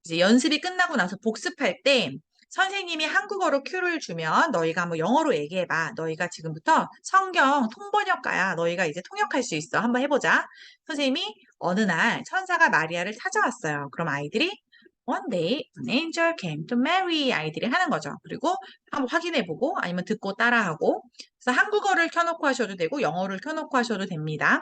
이제 연습이 끝나고 나서 복습할 때 선생님이 한국어로 큐를 주면 너희가 뭐 영어로 얘기해봐. 너희가 지금부터 성경 통번역가야. 너희가 이제 통역할 수 있어. 한번 해보자. 선생님이 어느 날 천사가 마리아를 찾아왔어요. 그럼 아이들이 One day an angel came to Mary 아이들이 하는 거죠. 그리고 한번 확인해보고 아니면 듣고 따라하고 그래서 한국어를 켜놓고 하셔도 되고 영어를 켜놓고 하셔도 됩니다.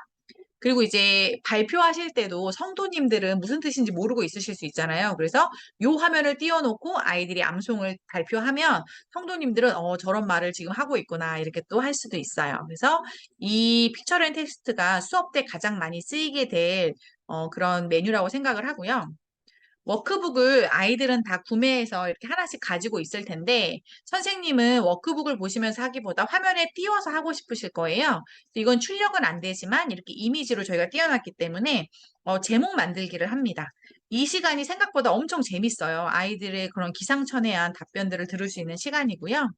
그리고 이제 발표하실 때도 성도님들은 무슨 뜻인지 모르고 있으실 수 있잖아요. 그래서 요 화면을 띄워놓고 아이들이 암송을 발표하면 성도님들은 저런 말을 지금 하고 있구나 이렇게 또 할 수도 있어요. 그래서 이 픽처 앤 텍스트가 수업 때 가장 많이 쓰이게 될 그런 메뉴라고 생각을 하고요. 워크북을 아이들은 다 구매해서 이렇게 하나씩 가지고 있을 텐데 선생님은 워크북을 보시면서 하기보다 화면에 띄워서 하고 싶으실 거예요. 이건 출력은 안 되지만 이렇게 이미지로 저희가 띄워놨기 때문에 제목 만들기를 합니다. 이 시간이 생각보다 엄청 재밌어요. 아이들의 그런 기상천외한 답변들을 들을 수 있는 시간이고요.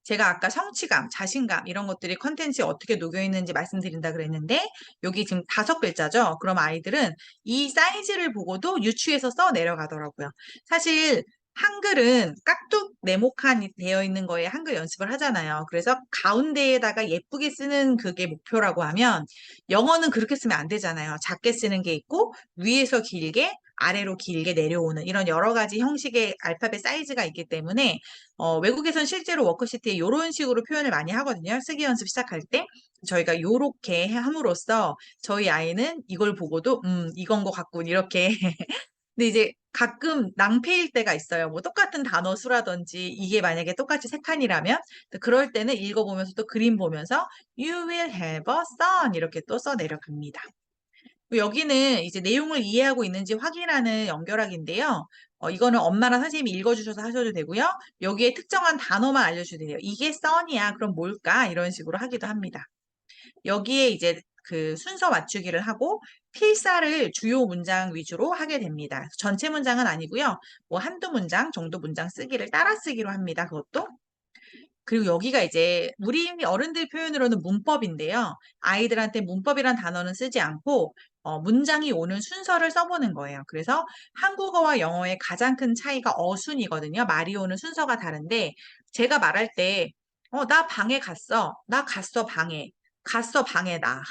제가 아까 성취감, 자신감 이런 것들이 컨텐츠에 어떻게 녹여 있는지 말씀드린다 그랬는데 여기 지금 5글자죠. 그럼 아이들은 이 사이즈를 보고도 유추해서 써 내려가더라고요. 사실 한글은 깍둑 네모칸이 되어 있는 거에 한글 연습을 하잖아요. 그래서 가운데에다가 예쁘게 쓰는 그게 목표라고 하면 영어는 그렇게 쓰면 안 되잖아요. 작게 쓰는 게 있고 위에서 길게 아래로 길게 내려오는 이런 여러 가지 형식의 알파벳 사이즈가 있기 때문에 외국에선 실제로 워크시트에 이런 식으로 표현을 많이 하거든요. 쓰기 연습 시작할 때. 저희가 요렇게 함으로써 저희 아이는 이걸 보고도, 이건 것 같군, 이렇게. 근데 이제 가끔 낭패일 때가 있어요. 뭐 똑같은 단어 수라든지 이게 만약에 똑같이 세 칸이라면 그럴 때는 읽어보면서 또 그림 보면서 You will have a son 이렇게 또 써 내려갑니다. 여기는 이제 내용을 이해하고 있는지 확인하는 연결하기인데요. 이거는 엄마랑 선생님이 읽어주셔서 하셔도 되고요. 여기에 특정한 단어만 알려주셔도 돼요. 이게 써니야. 그럼 뭘까? 이런 식으로 하기도 합니다. 여기에 이제 그 순서 맞추기를 하고 필사를 주요 문장 위주로 하게 됩니다. 전체 문장은 아니고요. 뭐 한두 문장 정도 문장 쓰기를 따라 쓰기로 합니다. 그것도. 그리고 여기가 이제 우리 어른들 표현으로는 문법인데요. 아이들한테 문법이란 단어는 쓰지 않고 문장이 오는 순서를 써보는 거예요. 그래서 한국어와 영어의 가장 큰 차이가 어순이거든요. 말이 오는 순서가 다른데 제가 말할 때 나 방에 갔어. 나 갔어 방에. 갔어 방에 나.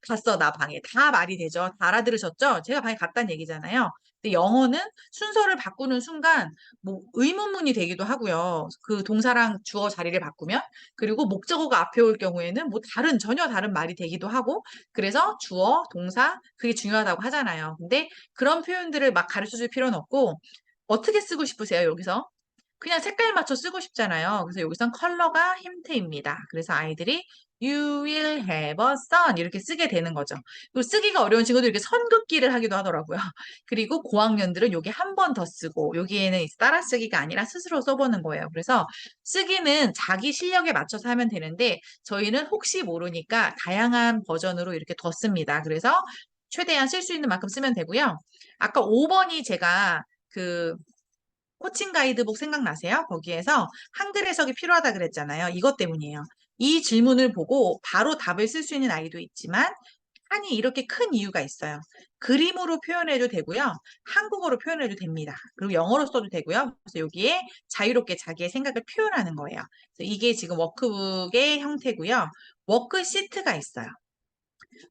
갔어 나 방에. 다 말이 되죠. 다 알아들으셨죠? 제가 방에 갔다는 얘기잖아요. 근데 영어는 순서를 바꾸는 순간 뭐 의문문이 되기도 하고요. 그 동사랑 주어 자리를 바꾸면 그리고 목적어가 앞에 올 경우에는 뭐 전혀 다른 말이 되기도 하고 그래서 주어, 동사 그게 중요하다고 하잖아요. 근데 그런 표현들을 막 가르쳐 줄 필요는 없고 어떻게 쓰고 싶으세요, 여기서? 그냥 색깔 맞춰 쓰고 싶잖아요. 그래서 여기선 컬러가 힌트입니다. 그래서 아이들이 You will have a son 이렇게 쓰게 되는 거죠. 그리고 쓰기가 어려운 친구들 이렇게 선긋기를 하기도 하더라고요. 그리고 고학년들은 여기 한 번 더 쓰고 여기에는 따라 쓰기가 아니라 스스로 써보는 거예요. 그래서 쓰기는 자기 실력에 맞춰서 하면 되는데 저희는 혹시 모르니까 다양한 버전으로 이렇게 더 씁니다. 그래서 최대한 쓸 수 있는 만큼 쓰면 되고요. 아까 5번이 제가 그 코칭 가이드북 생각나세요? 거기에서 한글 해석이 필요하다 그랬잖아요. 이것 때문이에요. 이 질문을 보고 바로 답을 쓸 수 있는 아이도 있지만 한이 이렇게 큰 이유가 있어요. 그림으로 표현해도 되고요. 한국어로 표현해도 됩니다. 그리고 영어로 써도 되고요. 그래서 여기에 자유롭게 자기의 생각을 표현하는 거예요. 그래서 이게 지금 워크북의 형태고요. 워크시트가 있어요.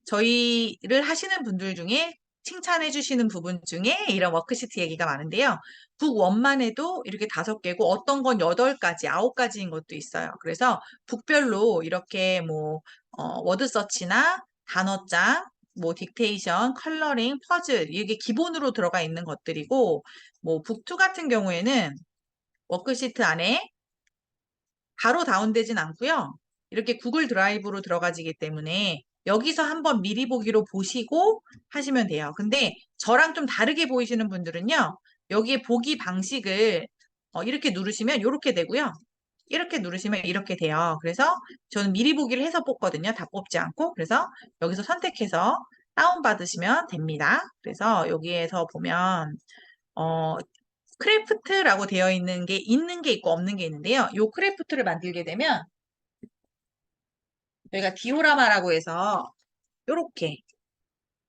저희를 하시는 분들 중에 칭찬해 주시는 부분 중에 이런 워크시트 얘기가 많은데요. 북 원만 해도 이렇게 5개고 어떤 건 8가지, 9가지인 것도 있어요. 그래서 북별로 이렇게 뭐 워드 서치나 단어장, 뭐 딕테이션, 컬러링, 퍼즐 이게 기본으로 들어가 있는 것들이고 뭐 북2 같은 경우에는 워크시트 안에 바로 다운되진 않고요. 이렇게 구글 드라이브로 들어가지기 때문에 여기서 한번 미리 보기로 보시고 하시면 돼요. 근데 저랑 좀 다르게 보이시는 분들은요. 여기에 보기 방식을 이렇게 누르시면 이렇게 되고요. 이렇게 누르시면 이렇게 돼요. 그래서 저는 미리 보기를 해서 뽑거든요. 다 뽑지 않고. 그래서 여기서 선택해서 다운받으시면 됩니다. 그래서 여기에서 보면 어, 크래프트라고 되어 있는 게 있고 없는 게 있는데요. 요 크래프트를 만들게 되면 저희가 디오라마라고 해서 요렇게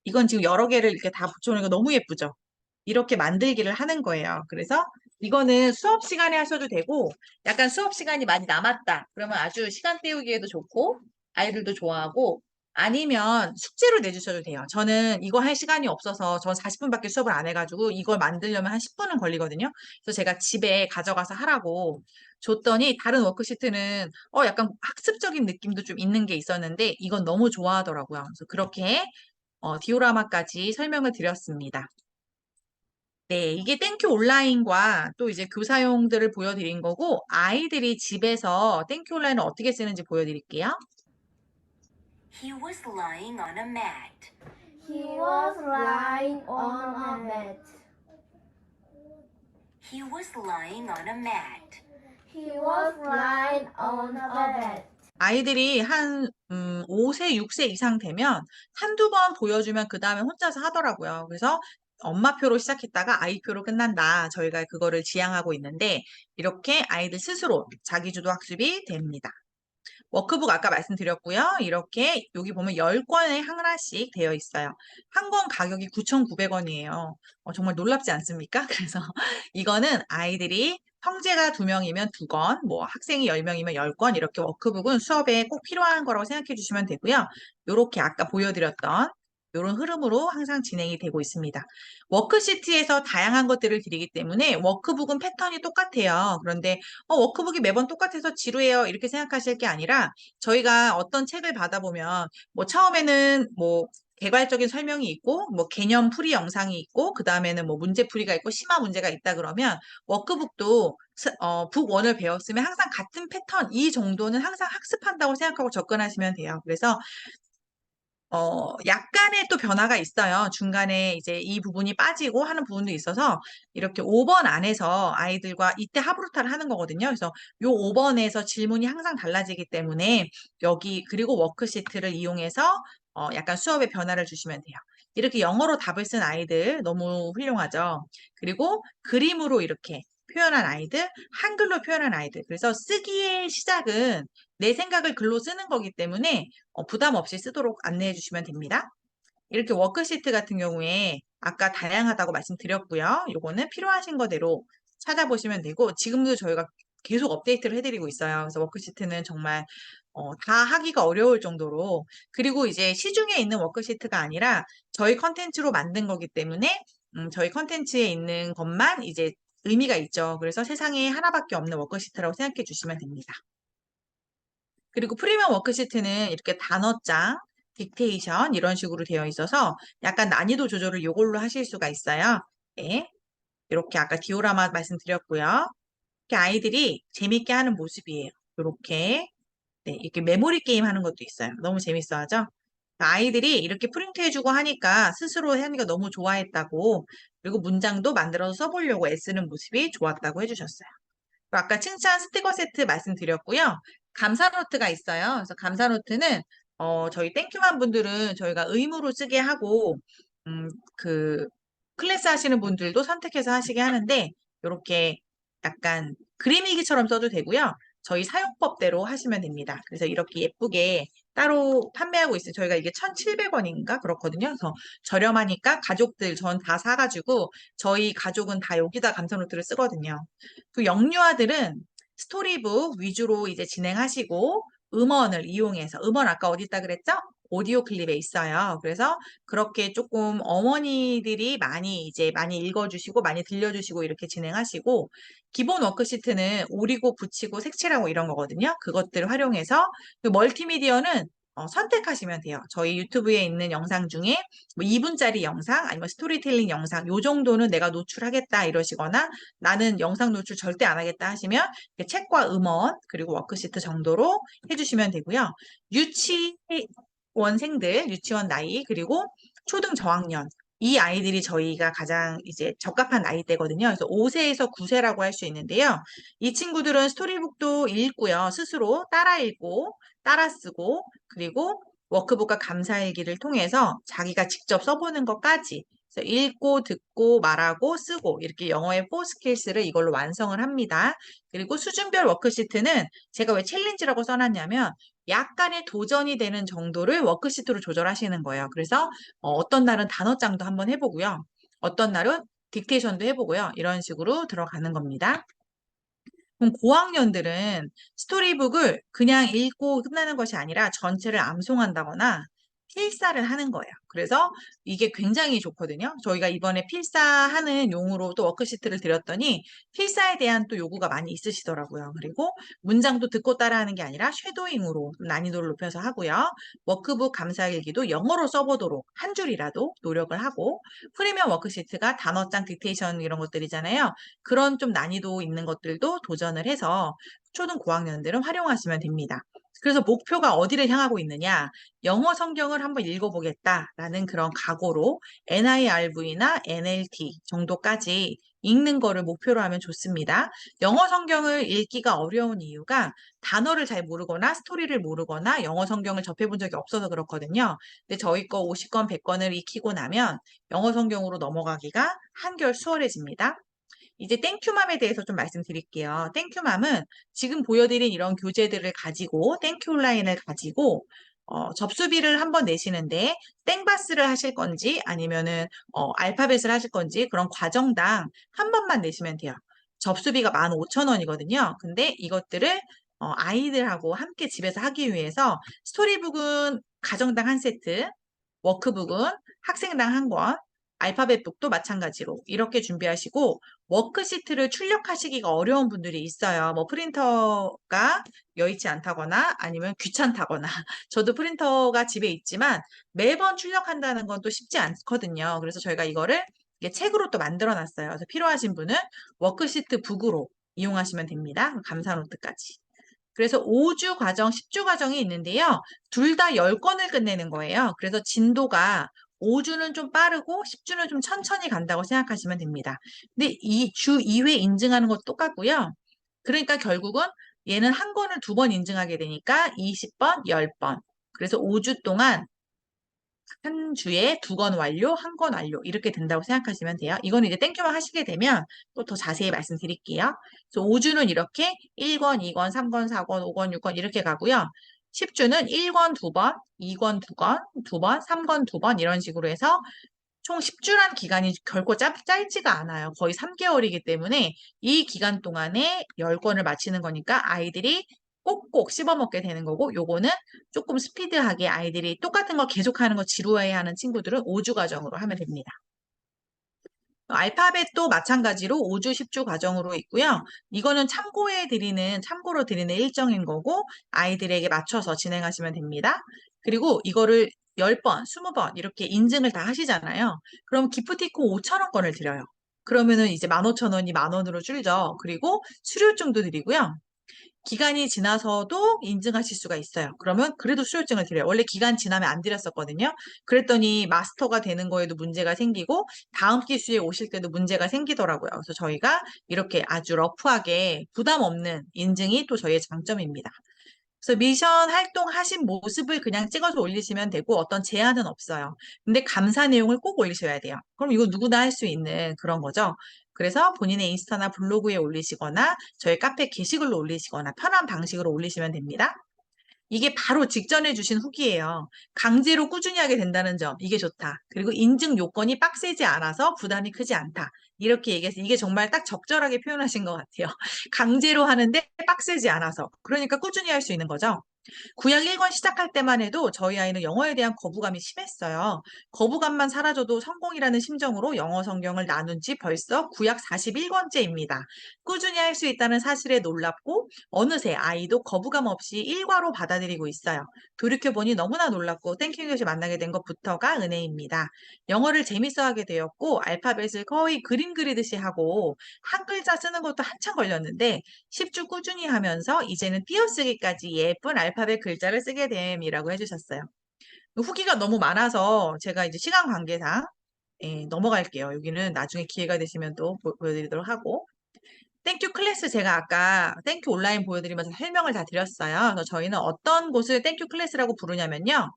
이건 지금 여러 개를 이렇게 다 붙여놓으니까 너무 예쁘죠? 이렇게 만들기를 하는 거예요. 그래서 이거는 수업 시간에 하셔도 되고 약간 수업 시간이 많이 남았다. 그러면 아주 시간 때우기에도 좋고 아이들도 좋아하고 아니면 숙제로 내주셔도 돼요. 저는 이거 할 시간이 없어서 전 40분밖에 수업을 안 해가지고 이걸 만들려면 한 10분은 걸리거든요. 그래서 제가 집에 가져가서 하라고 줬더니 다른 워크시트는 약간 학습적인 느낌도 좀 있는 게 있었는데 이건 너무 좋아하더라고요. 그래서 그렇게 디오라마까지 설명을 드렸습니다. 네, 이게 땡큐 온라인과 또 이제 교사용들을 보여드린 거고 아이들이 집에서 땡큐 온라인을 어떻게 쓰는지 보여드릴게요. He was lying on a mat. He was lying on a mat. He was lying on a mat. He was lying on a bed. 아이들이 한 5세, 6세 이상 되면 한두 번 보여주면 그 다음에 혼자서 하더라고요. 그래서 엄마표로 시작했다가 아이표로 끝난다. 저희가 그거를 지향하고 있는데 이렇게 아이들 스스로 자기주도 학습이 됩니다. 워크북 아까 말씀드렸고요. 이렇게 여기 보면 10권에 하나씩 되어 있어요. 한 권 가격이 9,900원이에요. 정말 놀랍지 않습니까? 그래서 이거는 아이들이 형제가 2명이면 2권, 뭐 학생이 10명이면 10권 이렇게 워크북은 수업에 꼭 필요한 거라고 생각해 주시면 되고요. 이렇게 아까 보여드렸던 이런 흐름으로 항상 진행이 되고 있습니다. 워크시트에서 다양한 것들을 드리기 때문에 워크북은 패턴이 똑같아요. 그런데 워크북이 매번 똑같아서 지루해요. 이렇게 생각하실 게 아니라 저희가 어떤 책을 받아보면 뭐 처음에는 뭐 개괄적인 설명이 있고 뭐 개념 풀이 영상이 있고 그 다음에는 뭐 문제 풀이가 있고 심화 문제가 있다 그러면 워크북도 북 1을 배웠으면 항상 같은 패턴 이 정도는 항상 학습한다고 생각하고 접근하시면 돼요. 그래서 약간의 또 변화가 있어요. 중간에 이제 이 부분이 빠지고 하는 부분도 있어서 이렇게 5번 안에서 아이들과 이때 하브루타를 하는 거거든요. 그래서 요 5번에서 질문이 항상 달라지기 때문에 여기 그리고 워크시트를 이용해서 약간 수업에 변화를 주시면 돼요. 이렇게 영어로 답을 쓴 아이들 너무 훌륭하죠. 그리고 그림으로 이렇게 표현한 아이들, 한글로 표현한 아이들. 그래서 쓰기의 시작은 내 생각을 글로 쓰는 거기 때문에 부담 없이 쓰도록 안내해 주시면 됩니다. 이렇게 워크시트 같은 경우에 아까 다양하다고 말씀드렸고요. 요거는 필요하신 거대로 찾아보시면 되고 지금도 저희가 계속 업데이트를 해드리고 있어요. 그래서 워크시트는 정말 다 하기가 어려울 정도로 그리고 이제 시중에 있는 워크시트가 아니라 저희 컨텐츠로 만든 거기 때문에 저희 컨텐츠에 있는 것만 이제 의미가 있죠. 그래서 세상에 하나밖에 없는 워크시트라고 생각해 주시면 됩니다. 그리고 프리미엄 워크시트는 이렇게 단어장, 딕테이션 이런 식으로 되어 있어서 약간 난이도 조절을 이걸로 하실 수가 있어요. 네. 이렇게 아까 디오라마 말씀드렸고요. 이렇게 아이들이 재밌게 하는 모습이에요. 이렇게 네, 이렇게 메모리 게임 하는 것도 있어요. 너무 재밌어 하죠? 아이들이 이렇게 프린트해주고 하니까 스스로 하니까 너무 좋아했다고 그리고 문장도 만들어서 써보려고 애쓰는 모습이 좋았다고 해주셨어요. 아까 칭찬 스티커 세트 말씀드렸고요. 감사 노트가 있어요. 그래서 감사 노트는 저희 땡큐만 분들은 저희가 의무로 쓰게 하고 그 클래스 하시는 분들도 선택해서 하시게 하는데 이렇게 약간 그림일기처럼 써도 되고요. 저희 사용법대로 하시면 됩니다. 그래서 이렇게 예쁘게 따로 판매하고 있어요. 저희가 이게 1,700원인가 그렇거든요. 그래서 저렴하니까 가족들 전 다 사가지고 저희 가족은 다 여기다 감사 노트를 쓰거든요. 그 영유아들은 스토리북 위주로 이제 진행하시고 음원을 이용해서 음원 아까 어디 있다 그랬죠? 오디오 클립에 있어요. 그래서 그렇게 조금 어머니들이 많이 읽어주시고 많이 들려주시고 이렇게 진행하시고 기본 워크시트는 오리고 붙이고 색칠하고 이런 거거든요. 그것들을 활용해서 그 멀티미디어는 선택하시면 돼요. 저희 유튜브에 있는 영상 중에 뭐 2분짜리 영상 아니면 스토리텔링 영상 요 정도는 내가 노출하겠다 이러시거나 나는 영상 노출 절대 안 하겠다 하시면 책과 음원 그리고 워크시트 정도로 해주시면 되고요. 유치원생들, 유치원 나이 그리고 초등 저학년 이 아이들이 저희가 가장 이제 적합한 나이대거든요. 그래서 5세에서 9세라고 할 수 있는데요. 이 친구들은 스토리북도 읽고요. 스스로 따라 읽고 따라 쓰고 그리고 워크북과 감사일기를 통해서 자기가 직접 써보는 것까지 그래서 읽고 듣고 말하고 쓰고 이렇게 영어의 4스킬스를 이걸로 완성을 합니다. 그리고 수준별 워크시트는 제가 왜 챌린지라고 써놨냐면 약간의 도전이 되는 정도를 워크시트로 조절하시는 거예요. 그래서 어떤 날은 단어장도 한번 해보고요. 어떤 날은 딕테이션도 해보고요. 이런 식으로 들어가는 겁니다. 그럼 고학년들은 스토리북을 그냥 읽고 끝나는 것이 아니라 전체를 암송한다거나 필사를 하는 거예요. 그래서 이게 굉장히 좋거든요. 저희가 이번에 필사하는 용으로 또 워크시트를 드렸더니 필사에 대한 또 요구가 많이 있으시더라고요. 그리고 문장도 듣고 따라하는 게 아니라 쉐도잉으로 난이도를 높여서 하고요. 워크북 감사일기도 영어로 써보도록 한 줄이라도 노력을 하고 프리미엄 워크시트가 단어장 딕테이션 이런 것들이잖아요. 그런 좀 난이도 있는 것들도 도전을 해서 초등 고학년들은 활용하시면 됩니다. 그래서 목표가 어디를 향하고 있느냐? 영어 성경을 한번 읽어보겠다라는 그런 각오로 NIRV나 NLT 정도까지 읽는 거를 목표로 하면 좋습니다. 영어 성경을 읽기가 어려운 이유가 단어를 잘 모르거나 스토리를 모르거나 영어 성경을 접해본 적이 없어서 그렇거든요. 근데 저희 거 50권, 100권을 익히고 나면 영어 성경으로 넘어가기가 한결 수월해집니다. 이제 땡큐맘에 대해서 좀 말씀드릴게요. 땡큐맘은 지금 보여드린 이런 교재들을 가지고 땡큐 온라인을 가지고 접수비를 한번 내시는데 땡바스를 하실 건지 아니면은 알파벳을 하실 건지 그런 과정당 한 번만 내시면 돼요. 접수비가 15,000원이거든요. 근데 이것들을 아이들하고 함께 집에서 하기 위해서 스토리북은 가정당 한 세트, 워크북은 학생당 한 권, 알파벳북도 마찬가지로 이렇게 준비하시고 워크시트를 출력하시기가 어려운 분들이 있어요. 뭐 프린터가 여의치 않다거나 아니면 귀찮다거나 저도 프린터가 집에 있지만 매번 출력한다는 건 또 쉽지 않거든요. 그래서 저희가 이거를 이게 책으로 또 만들어 놨어요. 그래서 필요하신 분은 워크시트 북으로 이용하시면 됩니다. 감사 노트까지. 그래서 5주 과정, 10주 과정이 있는데요. 둘 다 10권을 끝내는 거예요. 그래서 진도가 5주는 좀 빠르고 10주는 좀 천천히 간다고 생각하시면 됩니다. 근데 이 주 2회 인증하는 것도 똑같고요. 그러니까 결국은 얘는 한 권을 2번 인증하게 되니까 20번, 10번. 그래서 5주 동안 한 주에 2권 완료, 1권 완료 이렇게 된다고 생각하시면 돼요. 이거는 이제 땡큐만 하시게 되면 또 더 자세히 말씀드릴게요. 그래서 5주는 이렇게 1권, 2권, 3권, 4권, 5권, 6권 이렇게 가고요. 10주는 1권 2번, 2권 2권, 2번, 3권 2번 이런 식으로 해서 총 10주란 기간이 결코 짧지가 않아요. 거의 3개월이기 때문에 이 기간 동안에 10권을 마치는 거니까 아이들이 꼭꼭 씹어먹게 되는 거고 요거는 조금 스피드하게 아이들이 똑같은 거 계속하는 거 지루해하는 친구들은 5주 과정으로 하면 됩니다. 알파벳도 마찬가지로 5주, 10주 과정으로 있고요. 이거는 참고로 드리는 일정인 거고 아이들에게 맞춰서 진행하시면 됩니다. 그리고 이거를 10번, 20번 이렇게 인증을 다 하시잖아요. 그럼 기프티콘 5,000원권을 드려요. 그러면은 이제 15,000원이 10,000원으로 줄죠. 그리고 수료증도 드리고요. 기간이 지나서도 인증하실 수가 있어요. 그러면 그래도 수료증을 드려요. 원래 기간 지나면 안 드렸었거든요. 그랬더니 마스터가 되는 거에도 문제가 생기고 다음 기수에 오실 때도 문제가 생기더라고요. 그래서 저희가 이렇게 아주 러프하게 부담 없는 인증이 또 저희의 장점입니다. 그래서 미션 활동하신 모습을 그냥 찍어서 올리시면 되고 어떤 제한은 없어요. 근데 감사 내용을 꼭 올리셔야 돼요. 그럼 이거 누구나 할 수 있는 그런 거죠. 그래서 본인의 인스타나 블로그에 올리시거나 저희 카페 게시글로 올리시거나 편한 방식으로 올리시면 됩니다. 이게 바로 직전에 주신 후기예요. 강제로 꾸준히 하게 된다는 점, 이게 좋다. 그리고 인증 요건이 빡세지 않아서 부담이 크지 않다. 이렇게 얘기해서 이게 정말 딱 적절하게 표현하신 것 같아요. 강제로 하는데 빡세지 않아서. 그러니까 꾸준히 할 수 있는 거죠. 구약 1권 시작할 때만 해도 저희 아이는 영어에 대한 거부감이 심했어요. 거부감만 사라져도 성공이라는 심정으로 영어 성경을 나눈 지 벌써 구약 41권째입니다. 꾸준히 할 수 있다는 사실에 놀랍고 어느새 아이도 거부감 없이 일과로 받아들이고 있어요. 돌이켜보니 너무나 놀랍고 땡큐 교시 만나게 된 것부터가 은혜입니다. 영어를 재밌어 하게 되었고 알파벳을 거의 그림 그리듯이 하고 한 글자 쓰는 것도 한참 걸렸는데 10주 꾸준히 하면서 이제는 띄어쓰기까지 예쁜 알파벳 글자를 쓰게 됨이라고 해주셨어요. 후기가 너무 많아서 제가 이제 시간 관계상 넘어갈게요. 여기는 나중에 기회가 되시면 또 보여드리도록 하고 땡큐 클래스 제가 아까 땡큐 온라인 보여드리면서 설명을 다 드렸어요. 그래서 저희는 어떤 곳을 땡큐 클래스라고 부르냐면요.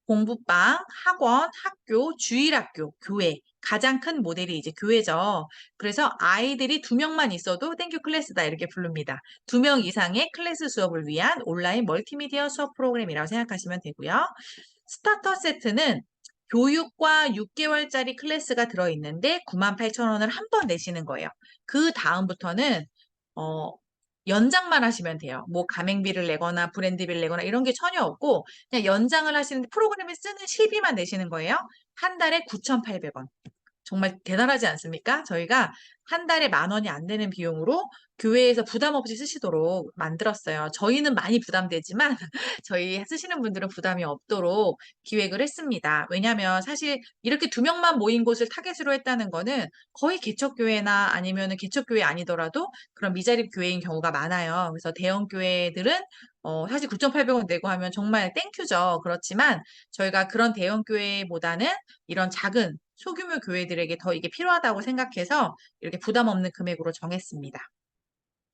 공부방, 학원, 학교, 주일학교, 교회. 가장 큰 모델이 이제 교회죠. 그래서 아이들이 2명만 있어도 땡큐 클래스다 이렇게 부릅니다. 2명 이상의 클래스 수업을 위한 온라인 멀티미디어 수업 프로그램이라고 생각하시면 되고요. 스타터 세트는 교육과 6개월짜리 클래스가 들어있는데 98,000원을 한 번 내시는 거예요. 그 다음부터는 연장만 하시면 돼요. 뭐 가맹비를 내거나 브랜드비를 내거나 이런 게 전혀 없고 그냥 연장을 하시는데 프로그램에 쓰는 시비만 내시는 거예요. 한 달에 9,800원. 정말 대단하지 않습니까? 저희가 한 달에 10,000원이 안 되는 비용으로 교회에서 부담 없이 쓰시도록 만들었어요. 저희는 많이 부담되지만 저희 쓰시는 분들은 부담이 없도록 기획을 했습니다. 왜냐하면 사실 이렇게 2명만 모인 곳을 타겟으로 했다는 거는 거의 개척교회나 아니면 개척교회 아니더라도 그런 미자립 교회인 경우가 많아요. 그래서 대형 교회들은 사실 9,800원 내고 하면 정말 땡큐죠. 그렇지만 저희가 그런 대형 교회보다는 이런 작은 소규모 교회들에게 더 이게 필요하다고 생각해서 이렇게 부담 없는 금액으로 정했습니다.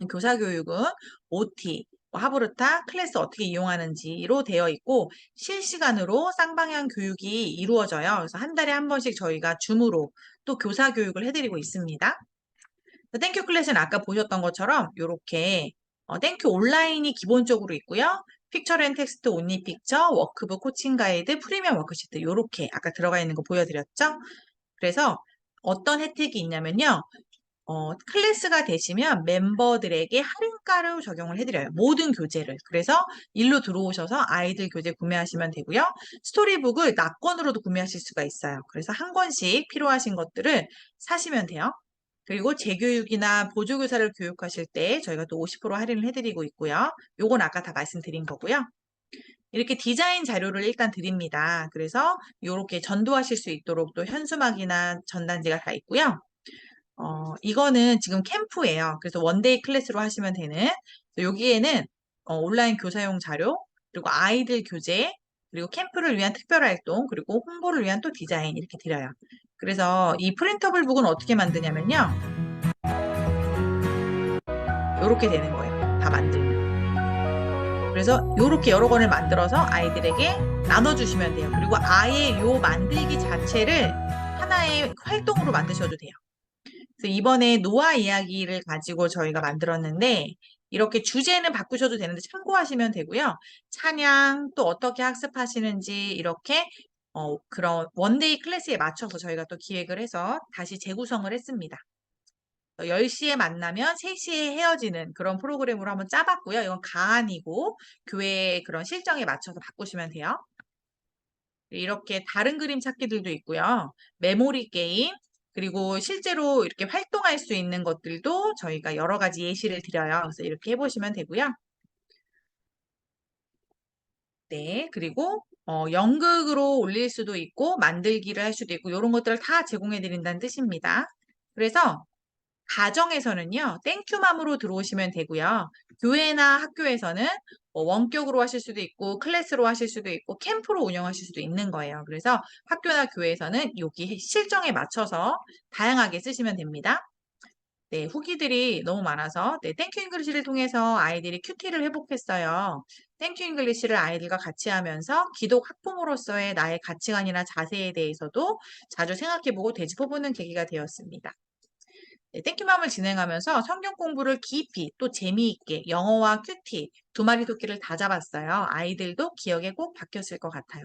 교사 교육은 OT, 하브르타, 클래스 어떻게 이용하는지로 되어 있고 실시간으로 쌍방향 교육이 이루어져요. 그래서 한 달에 한 번씩 저희가 줌으로 또 교사 교육을 해드리고 있습니다. 땡큐 클래스는 아까 보셨던 것처럼 이렇게 땡큐 온라인이 기본적으로 있고요. 픽처 앤 텍스트 온리 픽처, 워크북 코칭 가이드, 프리미엄 워크시트 이렇게 아까 들어가 있는 거 보여드렸죠? 그래서 어떤 혜택이 있냐면요. 클래스가 되시면 멤버들에게 할인가를 적용을 해드려요. 모든 교재를. 그래서 일로 들어오셔서 아이들 교재 구매하시면 되고요. 스토리북을 낙권으로도 구매하실 수가 있어요. 그래서 한 권씩 필요하신 것들을 사시면 돼요. 그리고 재교육이나 보조교사를 교육하실 때 저희가 또 50% 할인을 해드리고 있고요. 요건 아까 다 말씀드린 거고요. 이렇게 디자인 자료를 일단 드립니다. 그래서 이렇게 전도하실 수 있도록 또 현수막이나 전단지가 다 있고요. 이거는 지금 캠프예요. 그래서 원데이 클래스로 하시면 되는 여기에는 온라인 교사용 자료, 그리고 아이들 교재, 그리고 캠프를 위한 특별 활동, 그리고 홍보를 위한 또 디자인 이렇게 드려요. 그래서 이 프린터블 북은 어떻게 만드냐면요. 이렇게 되는 거예요. 다 만들면. 그래서 이렇게 여러 권을 만들어서 아이들에게 나눠주시면 돼요. 그리고 아예 요 만들기 자체를 하나의 활동으로 만드셔도 돼요. 그래서 이번에 노아 이야기를 가지고 저희가 만들었는데 이렇게 주제는 바꾸셔도 되는데 참고하시면 되고요. 찬양 또 어떻게 학습하시는지 이렇게 그런 원데이 클래스에 맞춰서 저희가 또 기획을 해서 다시 재구성을 했습니다. 10시에 만나면 3시에 헤어지는 그런 프로그램으로 한번 짜봤고요. 이건 가안이고 교회 그런 실정에 맞춰서 바꾸시면 돼요. 이렇게 다른 그림 찾기들도 있고요. 메모리 게임, 그리고 실제로 이렇게 활동할 수 있는 것들도 저희가 여러 가지 예시를 드려요. 그래서 이렇게 해보시면 되고요. 네, 그리고 연극으로 올릴 수도 있고 만들기를 할 수도 있고 이런 것들을 다 제공해 드린다는 뜻입니다. 그래서 가정에서는요, 땡큐맘으로 들어오시면 되고요. 교회나 학교에서는 원격으로 하실 수도 있고, 클래스로 하실 수도 있고, 캠프로 운영하실 수도 있는 거예요. 그래서 학교나 교회에서는 여기 실정에 맞춰서 다양하게 쓰시면 됩니다. 네, 후기들이 너무 많아서 땡큐 잉글리시를 통해서 아이들이 큐티를 회복했어요. 땡큐 잉글리시를 아이들과 같이 하면서 기독 학부모로서의 나의 가치관이나 자세에 대해서도 자주 생각해보고 되짚어보는 계기가 되었습니다. 네, 땡큐맘을 진행하면서 성경 공부를 깊이 또 재미있게 영어와 큐티 두 마리 토끼를 다 잡았어요. 아이들도 기억에 꼭 박혔을 것 같아요.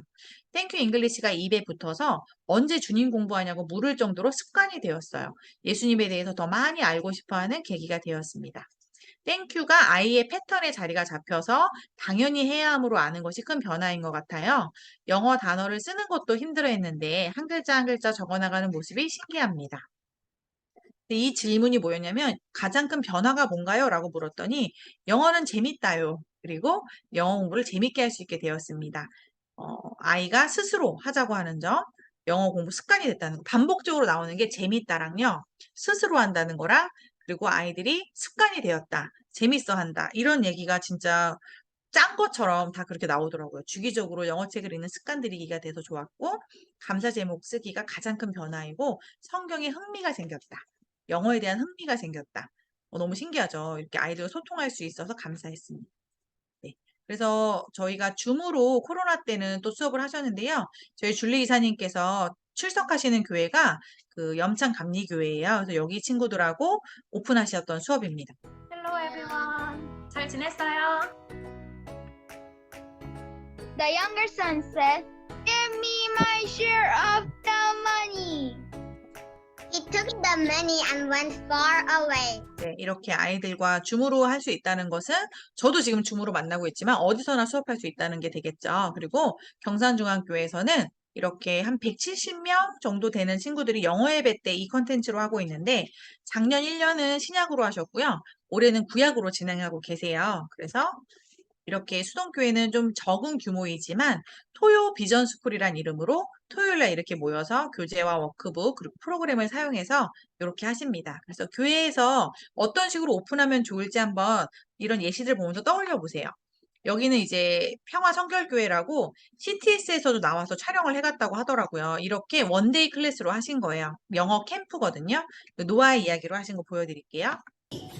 땡큐 잉글리시가 입에 붙어서 언제 주님 공부하냐고 물을 정도로 습관이 되었어요. 예수님에 대해서 더 많이 알고 싶어하는 계기가 되었습니다. 땡큐가 아이의 패턴에 자리가 잡혀서 당연히 해야 함으로 아는 것이 큰 변화인 것 같아요. 영어 단어를 쓰는 것도 힘들어했는데 한 글자 한 글자 적어나가는 모습이 신기합니다. 이 질문이 뭐였냐면 가장 큰 변화가 뭔가요? 라고 물었더니 영어는 재밌다요. 그리고 영어 공부를 재밌게 할 수 있게 되었습니다. 아이가 스스로 하자고 하는 점, 영어 공부 습관이 됐다는 거, 반복적으로 나오는 게 재밌다랑요, 스스로 한다는 거랑 그리고 아이들이 습관이 되었다, 재밌어 한다 이런 얘기가 진짜 짠 것처럼 다 그렇게 나오더라고요. 주기적으로 영어책을 읽는 습관 들이기가 돼서 좋았고 감사 제목 쓰기가 가장 큰 변화이고 성경에 흥미가 생겼다. 영어에 대한 흥미가 생겼다. 너무 신기하죠. 이렇게 아이들과 소통할 수 있어서 감사했습니다. 네. 그래서 저희가 줌으로 코로나 때는 또 수업을 하셨는데요. 저희 줄리 이사님께서 출석하시는 교회가 그 염창 감리교회예요. 그래서 여기 친구들하고 오픈하셨던 수업입니다. Hello everyone. 잘 지냈어요? The younger son said, "Give me my share of the money." He took the money and went far away. 네, 이렇게 아이들과 줌으로 할 수 있다는 것은 저도 지금 줌으로 만나고 있지만 어디서나 수업할 수 있다는 게 되겠죠. 그리고 경산중앙교회에서는 이렇게 한 170명 정도 되는 친구들이 영어 예배 때 이 컨텐츠로 하고 있는데 작년 1년은 신약으로 하셨고요. 올해는 구약으로 진행하고 계세요. 그래서 이렇게 수동교회는 좀 적은 규모이지만 토요 비전 스쿨이란 이름으로 토요일날 이렇게 모여서 교재와 워크북 그리고 프로그램을 사용해서 이렇게 하십니다. 그래서 교회에서 어떤 식으로 오픈하면 좋을지 한번 이런 예시들 보면서 떠올려 보세요. 여기는 이제 평화성결교회라고 CTS에서도 나와서 촬영을 해갔다고 하더라고요. 이렇게 원데이 클래스로 하신 거예요. 영어 캠프거든요. 노아의 이야기로 하신 거 보여드릴게요.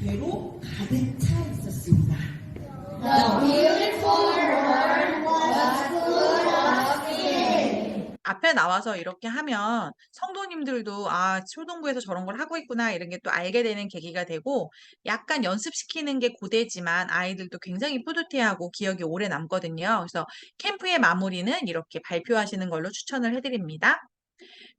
죄로 가득 차 있었습니다. 앞에 나와서 이렇게 하면 성도님들도 아, 초등부에서 저런 걸 하고 있구나 이런 게 또 알게 되는 계기가 되고 약간 연습시키는 게 고되지만 아이들도 굉장히 뿌듯해하고 기억이 오래 남거든요. 그래서 캠프의 마무리는 이렇게 발표하시는 걸로 추천을 해드립니다.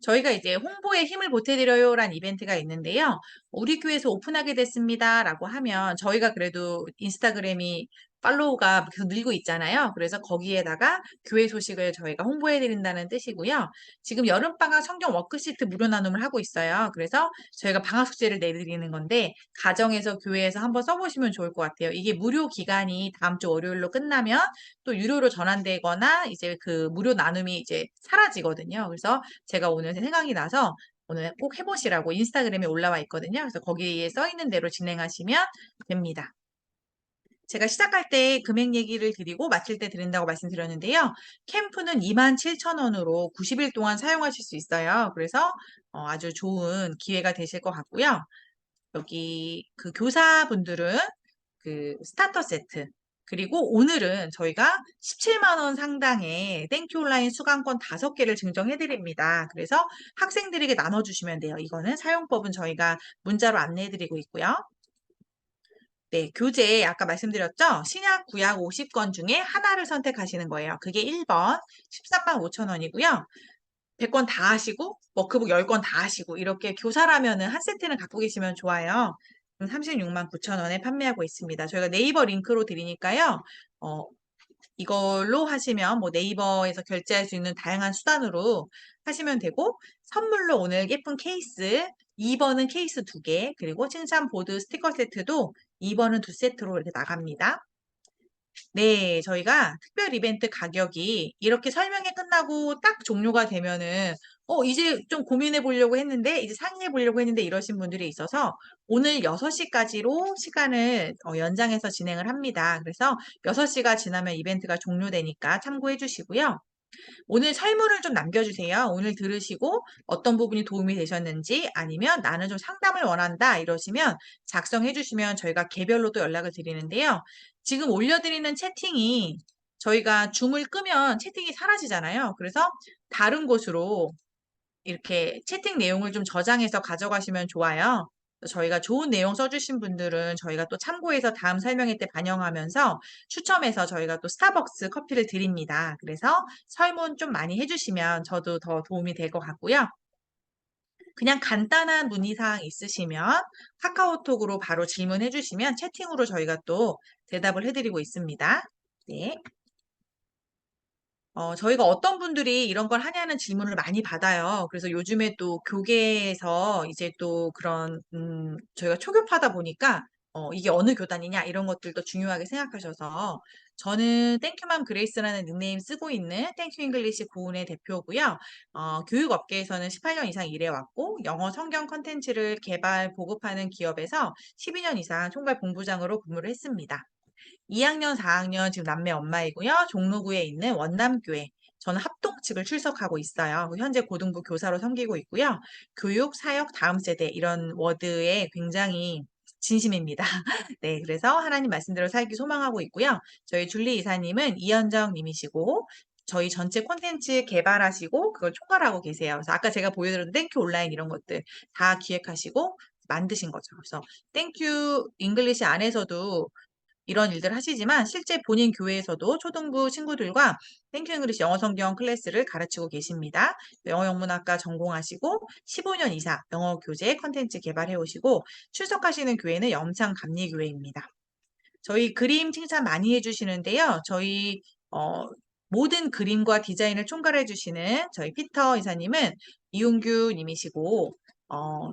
저희가 이제 홍보에 힘을 보태드려요란 이벤트가 있는데요. 우리 교회에서 오픈하게 됐습니다. 라고 하면 저희가 그래도 인스타그램이 팔로우가 계속 늘고 있잖아요. 그래서 거기에다가 교회 소식을 저희가 홍보해드린다는 뜻이고요. 지금 여름방학 성경 워크시트 무료 나눔을 하고 있어요. 그래서 저희가 방학 숙제를 내드리는 건데 가정에서 교회에서 한번 써보시면 좋을 것 같아요. 이게 무료 기간이 다음 주 월요일로 끝나면 또 유료로 전환되거나 이제 그 무료 나눔이 이제 사라지거든요. 그래서 제가 오늘 생각이 나서 오늘 꼭 해보시라고 인스타그램에 올라와 있거든요. 그래서 거기에 써 있는 대로 진행하시면 됩니다. 제가 시작할 때 금액 얘기를 드리고 마칠 때 드린다고 말씀드렸는데요. 캠프는 27,000원으로 90일 동안 사용하실 수 있어요. 그래서 아주 좋은 기회가 되실 것 같고요. 여기 그 교사분들은 그 스타터 세트 그리고 오늘은 저희가 17만 원 상당의 땡큐 온라인 수강권 5개를 증정해 드립니다. 그래서 학생들에게 나눠주시면 돼요. 이거는 사용법은 저희가 문자로 안내해 드리고 있고요. 네, 교재 아까 말씀드렸죠? 신약, 구약 50권 중에 하나를 선택하시는 거예요. 그게 1번 13만 5천 원이고요. 100권 다 하시고 워크북 10권 다 하시고 이렇게 교사라면은 한 세트는 갖고 계시면 좋아요. 36만 9천 원에 판매하고 있습니다. 저희가 네이버 링크로 드리니까요. 이걸로 하시면 뭐 네이버에서 결제할 수 있는 다양한 수단으로 하시면 되고 선물로 오늘 예쁜 케이스 2번은 케이스 2개 그리고 칭찬 보드 스티커 세트도 2번은 2세트로 이렇게 나갑니다. 네, 저희가 특별 이벤트 가격이 이렇게 설명이 끝나고 딱 종료가 되면은 이제 좀 고민해 보려고 했는데 이제 상의해 보려고 했는데 이러신 분들이 있어서 오늘 6시까지로 시간을 연장해서 진행을 합니다. 그래서 6시가 지나면 이벤트가 종료되니까 참고해 주시고요. 오늘 설문을 좀 남겨주세요. 오늘 들으시고 어떤 부분이 도움이 되셨는지 아니면 나는 좀 상담을 원한다 이러시면 작성해 주시면 저희가 개별로 또 연락을 드리는데요. 지금 올려드리는 채팅이 저희가 줌을 끄면 채팅이 사라지잖아요. 그래서 다른 곳으로 이렇게 채팅 내용을 좀 저장해서 가져가시면 좋아요. 저희가 좋은 내용 써주신 분들은 저희가 또 참고해서 다음 설명회 때 반영하면서 추첨해서 저희가 또 스타벅스 커피를 드립니다. 그래서 설문 좀 많이 해주시면 저도 더 도움이 될 것 같고요. 그냥 간단한 문의사항 있으시면 카카오톡으로 바로 질문해 주시면 채팅으로 저희가 또 대답을 해드리고 있습니다. 네. 저희가 어떤 분들이 이런 걸 하냐는 질문을 많이 받아요. 그래서 요즘에 또 교계에서 이제 또 그런, 저희가 초급하다 보니까, 이게 어느 교단이냐, 이런 것들도 중요하게 생각하셔서, 저는 땡큐맘 그레이스라는 닉네임 쓰고 있는 땡큐 잉글리시 고은의 대표고요. 교육업계에서는 18년 이상 일해왔고, 영어 성경 컨텐츠를 개발, 보급하는 기업에서 12년 이상 총괄 본부장으로 근무를 했습니다. 2학년, 4학년 지금 남매 엄마이고요. 종로구에 있는 원남교회. 저는 합동 측을 출석하고 있어요. 현재 고등부 교사로 섬기고 있고요. 교육, 사역, 다음 세대 이런 워드에 굉장히 진심입니다. 네, 그래서 하나님 말씀대로 살기 소망하고 있고요. 저희 줄리 이사님은 이현정 님이시고 저희 전체 콘텐츠 개발하시고 그걸 총괄하고 계세요. 그래서 아까 제가 보여드린 땡큐 온라인 이런 것들 다 기획하시고 만드신 거죠. 그래서 땡큐 잉글리시 안에서도 이런 일들 하시지만 실제 본인 교회에서도 초등부 친구들과 땡큐 잉글리시 영어 성경 클래스를 가르치고 계십니다. 영어 영문학과 전공하시고 15년 이상 영어 교재 컨텐츠 개발해 오시고 출석하시는 교회는 염창감리교회입니다. 저희 그림 칭찬 많이 해주시는데요. 저희 모든 그림과 디자인을 총괄해 주시는 저희 피터 이사님은 이용규 님이시고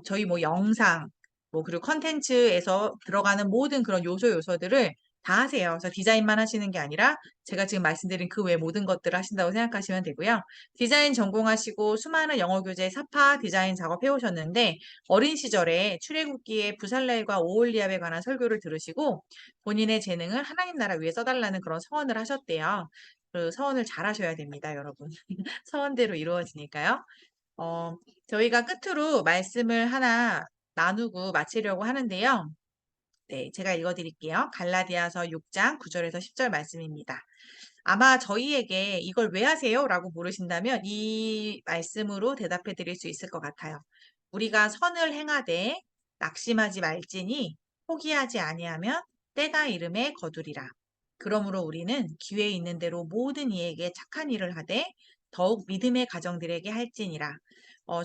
저희 뭐 영상 뭐 그리고 컨텐츠에서 들어가는 모든 그런 요소들을 다 하세요. 그래서 디자인만 하시는 게 아니라 제가 지금 말씀드린 그 외 모든 것들을 하신다고 생각하시면 되고요. 디자인 전공하시고 수많은 영어 교재 사파 디자인 작업해 오셨는데 어린 시절에 출애굽기의 부살렐과 오홀리압에 관한 설교를 들으시고 본인의 재능을 하나님 나라 위해 써달라는 그런 서원을 하셨대요. 그 서원을 잘 하셔야 됩니다, 여러분. 서원대로 이루어지니까요. 저희가 끝으로 말씀을 하나 나누고 마치려고 하는데요. 네, 제가 읽어드릴게요. 갈라디아서 6장 9절에서 10절 말씀입니다. 아마 저희에게 이걸 왜 하세요? 라고 물으신다면 이 말씀으로 대답해 드릴 수 있을 것 같아요. 우리가 선을 행하되 낙심하지 말지니 포기하지 아니하면 때가 이름에 거두리라. 그러므로 우리는 기회 있는 대로 모든 이에게 착한 일을 하되 더욱 믿음의 가정들에게 할지니라.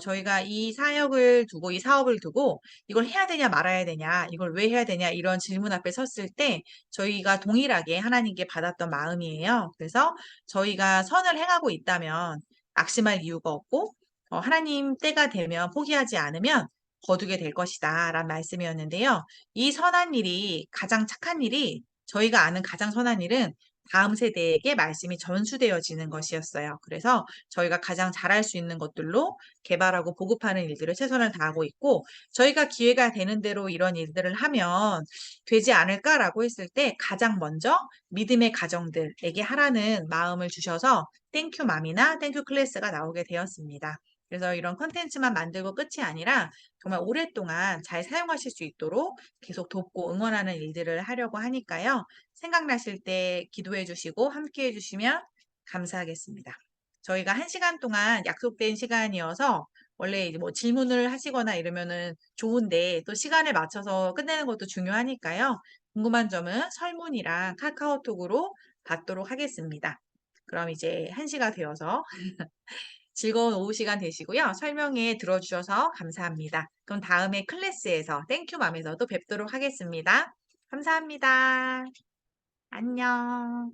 저희가 이 사역을 두고 이 사업을 두고 이걸 해야 되냐 말아야 되냐 이걸 왜 해야 되냐 이런 질문 앞에 섰을 때 저희가 동일하게 하나님께 받았던 마음이에요. 그래서 저희가 선을 행하고 있다면 낙심할 이유가 없고 하나님 때가 되면 포기하지 않으면 거두게 될 것이다 라는 말씀이었는데요. 이 선한 일이 가장 착한 일이 저희가 아는 가장 선한 일은 다음 세대에게 말씀이 전수되어지는 것이었어요. 그래서 저희가 가장 잘할 수 있는 것들로 개발하고 보급하는 일들을 최선을 다하고 있고 저희가 기회가 되는 대로 이런 일들을 하면 되지 않을까라고 했을 때 가장 먼저 믿음의 가정들에게 하라는 마음을 주셔서 땡큐 맘이나 땡큐 클래스가 나오게 되었습니다. 그래서 이런 컨텐츠만 만들고 끝이 아니라 정말 오랫동안 잘 사용하실 수 있도록 계속 돕고 응원하는 일들을 하려고 하니까요. 생각나실 때 기도해 주시고 함께 해 주시면 감사하겠습니다. 저희가 1시간 동안 약속된 시간이어서 원래 이제 뭐 질문을 하시거나 이러면은 좋은데 또 시간을 맞춰서 끝내는 것도 중요하니까요. 궁금한 점은 설문이랑 카카오톡으로 받도록 하겠습니다. 그럼 이제 1시가 되어서 즐거운 오후 시간 되시고요. 설명에 들어주셔서 감사합니다. 그럼 다음에 클래스에서 땡큐맘에서도 뵙도록 하겠습니다. 감사합니다. 안녕.